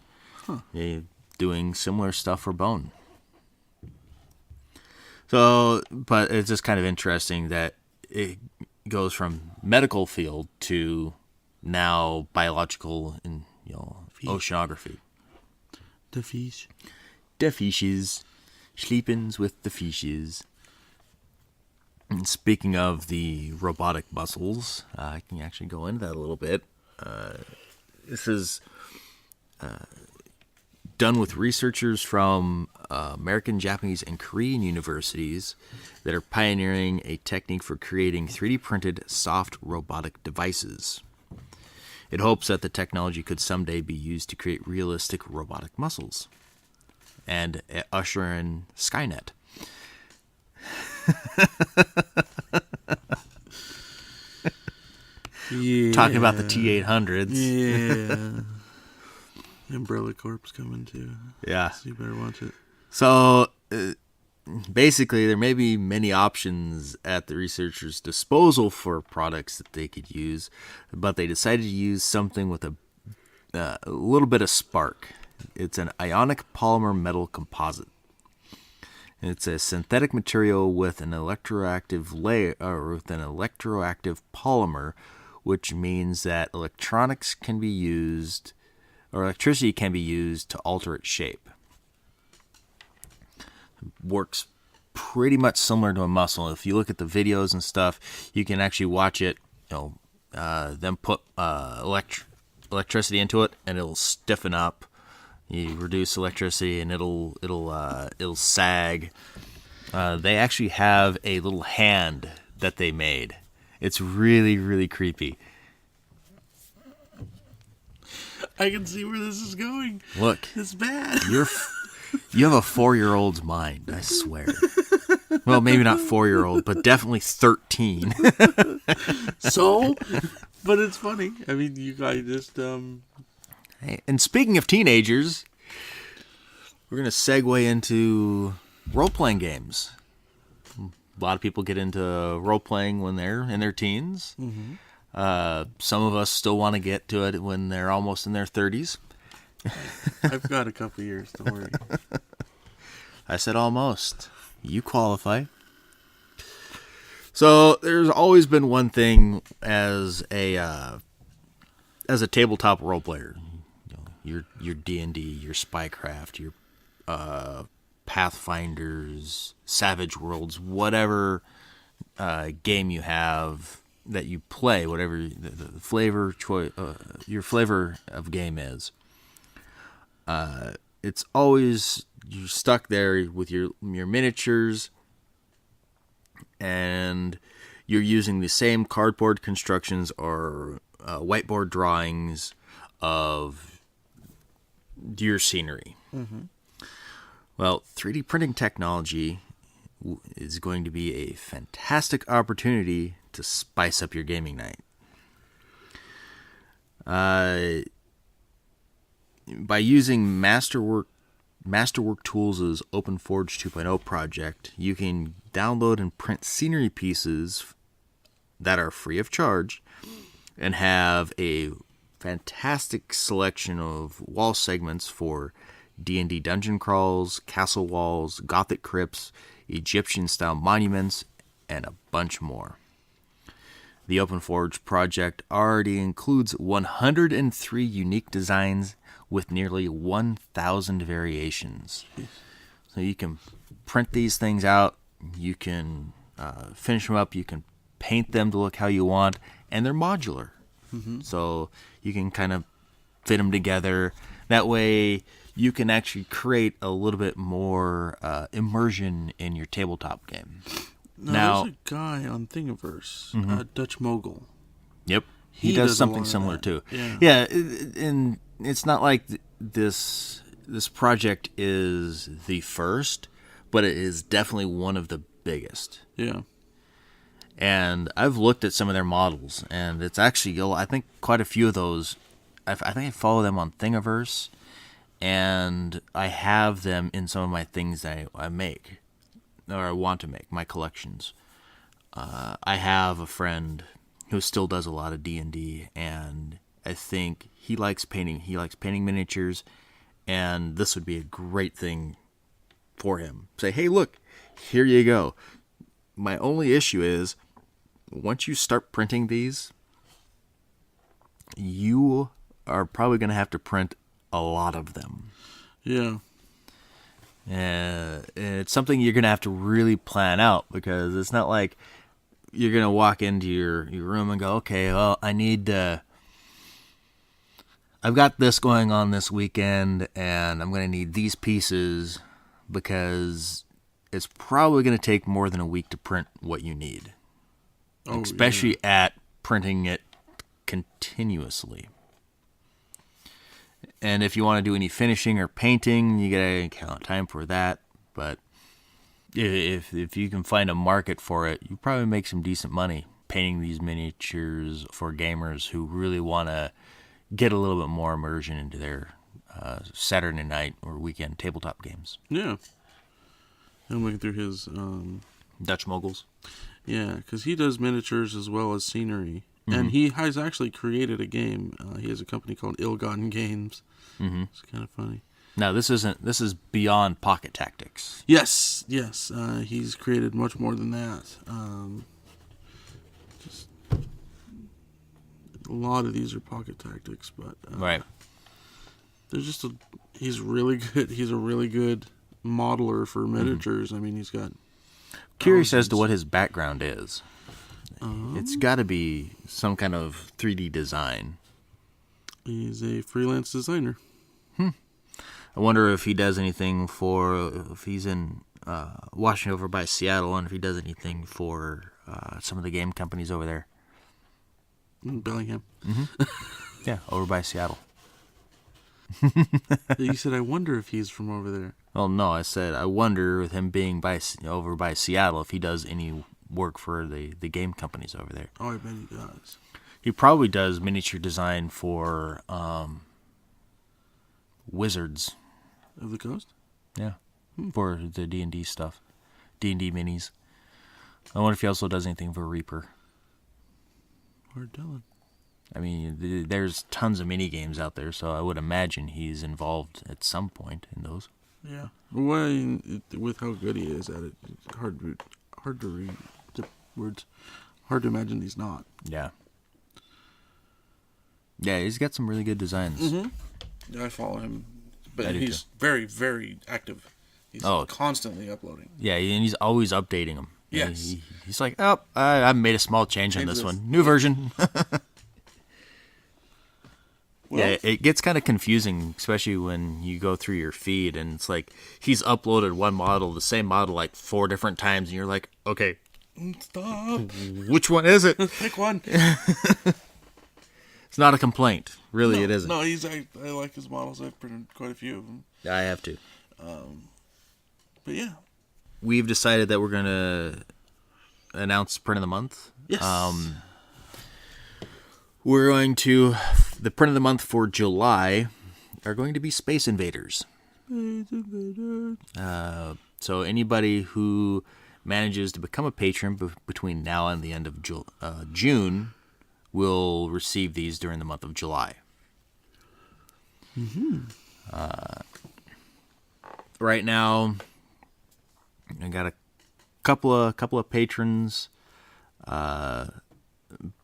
They're doing similar stuff for bone. So, but it's just kind of interesting that it goes from medical field to now biological and, you know, oceanography. The fish. The fishes. Sleepins with the fishes. And speaking of the robotic muscles, I can actually go into that a little bit. This is done with researchers from American, Japanese, and Korean universities that are pioneering a technique for creating 3D printed soft robotic devices. It hopes that the technology could someday be used to create realistic robotic muscles and usher in Skynet. Yeah. Talking about the T-800s. Yeah. Umbrella Corp's coming too. Yeah. So you better watch it. So basically, there may be many options at the researchers' disposal for products that they could use, but they decided to use something with a little bit of spark. It's an ionic polymer metal composite. It's a synthetic material with an electroactive layer, or with an electroactive polymer, which means that electronics can be used, or electricity can be used to alter its shape. Works pretty much similar to a muscle. If you look at the videos and stuff, you can actually watch it. You know, them put electricity into it, and it'll stiffen up. You reduce electricity, and it'll sag. They actually have a little hand that they made. It's really, really creepy. I can see where this is going. Look, It's bad. you have a 4-year-old's mind, I swear. Well, maybe not 4-year-old, but definitely 13. So, but it's funny. I mean, you guys just Hey, and speaking of teenagers, we're going to segue into role-playing games. A lot of people get into role-playing when they're in their teens. Some of us still want to get to it when they're almost in their 30s. I've got a couple years. Don't worry. I said almost. You qualify. So there's always been one thing as a tabletop role player. Your D&D, your Spycraft, your Pathfinders, Savage Worlds, whatever game you have that you play, whatever the flavor your flavor of game is. It's always you're stuck there with your miniatures, and you're using the same cardboard constructions or whiteboard drawings of your scenery. Well, 3D printing technology is going to be a fantastic opportunity to spice up your gaming night. By using Masterwork Tools' OpenForge 2.0 project, you can download and print scenery pieces that are free of charge and have a fantastic selection of wall segments for D&D dungeon crawls, castle walls, gothic crypts, Egyptian-style monuments, and a bunch more. The OpenForge project already includes 103 unique designs with nearly 1,000 variations. So you can print these things out, you can finish them up, you can paint them to look how you want, and they're modular. So you can kind of fit them together. That way you can actually create a little bit more immersion in your tabletop game. Now, there's a guy on Thingiverse, Dutch Mogul. Yep. He does something similar too. Yeah, and it's not like this project is the first, but it is definitely one of the biggest. Yeah. And I've looked at some of their models, and it's actually, I think quite a few of those, I think I follow them on Thingiverse, and I have them in some of my things that I make, or I want to make, my collections. I have a friend who still does a lot of D&D, and I think he likes painting. He likes painting miniatures, and this would be a great thing for him. Say, hey, look, here you go. My only issue is, once you start printing these, you are probably going to have to print a lot of them. Yeah. It's something you're going to have to really plan out, because it's not like you're going to walk into your room and go, okay, well, I've got this going on this weekend, and I'm going to need these pieces, because it's probably going to take more than a week to print what you need. Especially at printing it continuously. And if you want to do any finishing or painting, you gotta count time for that. But if you can find a market for it, you probably make some decent money painting these miniatures for gamers who really want to get a little bit more immersion into their Saturday night or weekend tabletop games. Yeah. I'm looking through his Dutch Moguls. Yeah, because he does miniatures as well as scenery. And he has actually created a game. He has a company called Ill-Gotten Games. It's kind of funny. Now, this is beyond Pocket Tactics. Yes. He's created much more than that. Just a lot of these are Pocket Tactics, but Right. There's he's really good. He's a really good modeler for miniatures. I mean, he's got. Curious as to what his background is. It's got to be some kind of 3D design. He's a freelance designer. I wonder if he does anything if he's in Washington over by Seattle, and if he does anything for some of the game companies over there. Bellingham. Yeah, over by Seattle. You said, I wonder if he's from over there. Well, no, I said I wonder with him being over by Seattle if he does any work for the game companies over there. Oh, I bet he does. He probably does miniature design for Wizards. Of the Coast? Yeah, for the D&D stuff, D&D minis. I wonder if he also does anything for Reaper. Hard telling. I mean, there's tons of mini games out there, so I would imagine he's involved at some point in those. Yeah. Well, with how good he is at it, it's hard to read the words. Hard to imagine he's not. Yeah. Yeah, he's got some really good designs. Yeah, I follow him, but I do he's too. very, very active. He's constantly uploading. Yeah, and he's always updating them. Yes. He's like, oh, I made a small change on this one. New version. Well, yeah, it gets kind of confusing, especially when you go through your feed and it's like he's uploaded one model, the same model, like 4 different times, and you're like, okay, stop. which one is it? Pick one. It's not a complaint. Really, No, it isn't. No, I like his models. I've printed quite a few of them. I have to. But yeah. We've decided that we're going to announce print of the month. Yes. We're going to, the print of the month for July are going to be Space Invaders. So anybody who manages to become a patron between now and the end of June will receive these during the month of July. Right now, I got a couple of patrons,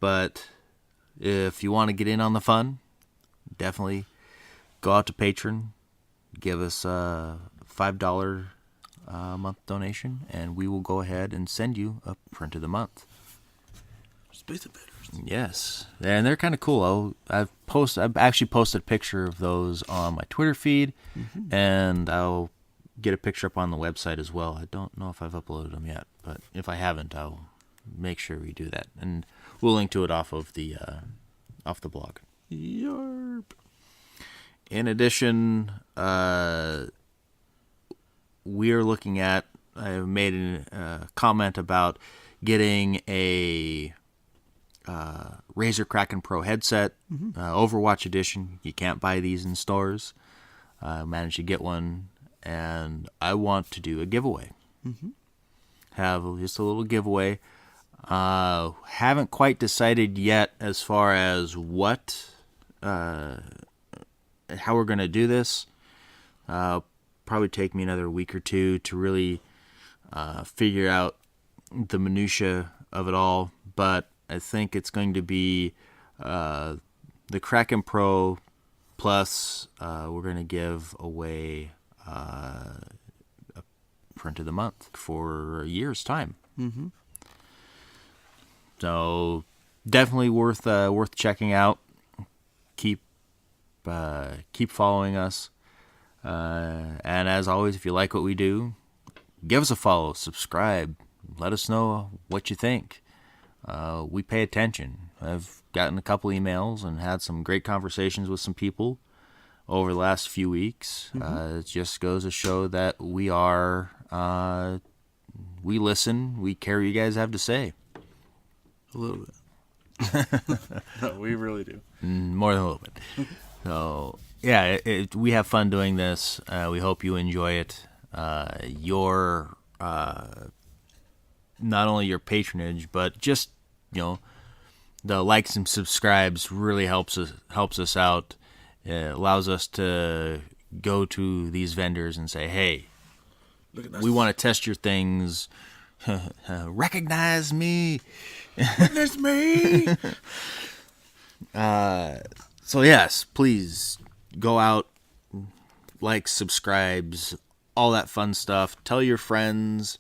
but if you want to get in on the fun, definitely go out to Patreon, give us a $5 a month donation, and we will go ahead and send you a print of the month. Space Invaders. Yes, and they're kind of cool. I've actually posted a picture of those on my Twitter feed, and I'll get a picture up on the website as well. I don't know if I've uploaded them yet, but if I haven't, I'll make sure we do that, and we'll link to it off the blog. Yarp. In addition, we are looking at. I made a comment about getting a Razer Kraken Pro headset, Overwatch edition. You can't buy these in stores. I managed to get one, and I want to do a giveaway. Have just a little giveaway. Haven't quite decided yet as far as what, how we're going to do this. Probably take me another week or two to really figure out the minutia of it all, but I think it's going to be the Kraken Pro plus we're going to give away a print of the month for a year's time. So definitely worth checking out. Keep following us, and as always, if you like what we do, give us a follow, subscribe, let us know what you think. We pay attention. I've gotten a couple emails and had some great conversations with some people over the last few weeks. It just goes to show that we listen, we care what you guys have to say. A little bit. No, we really do. More than a little bit. So, yeah, we have fun doing this. We hope you enjoy it. Your not only your patronage, but just, the likes and subscribes really helps us out. It allows us to go to these vendors and say, hey, we want to test your things. Recognize me. Witness me. So yes, please go out, like, subscribes, all that fun stuff. Tell your friends.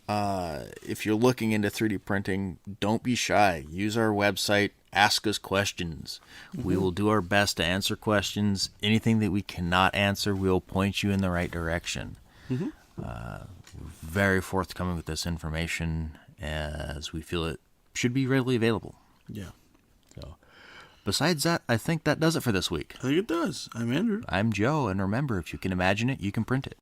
If you're looking into 3D printing, don't be shy. Use our website. Ask us questions. We will do our best to answer questions. Anything that we cannot answer, we'll point you in the right direction. Very forthcoming with this information, as we feel it should be readily available. Yeah. So, besides that, I think that does it for this week. I think it does. I'm Andrew. I'm Joe, and remember, if you can imagine it, you can print it.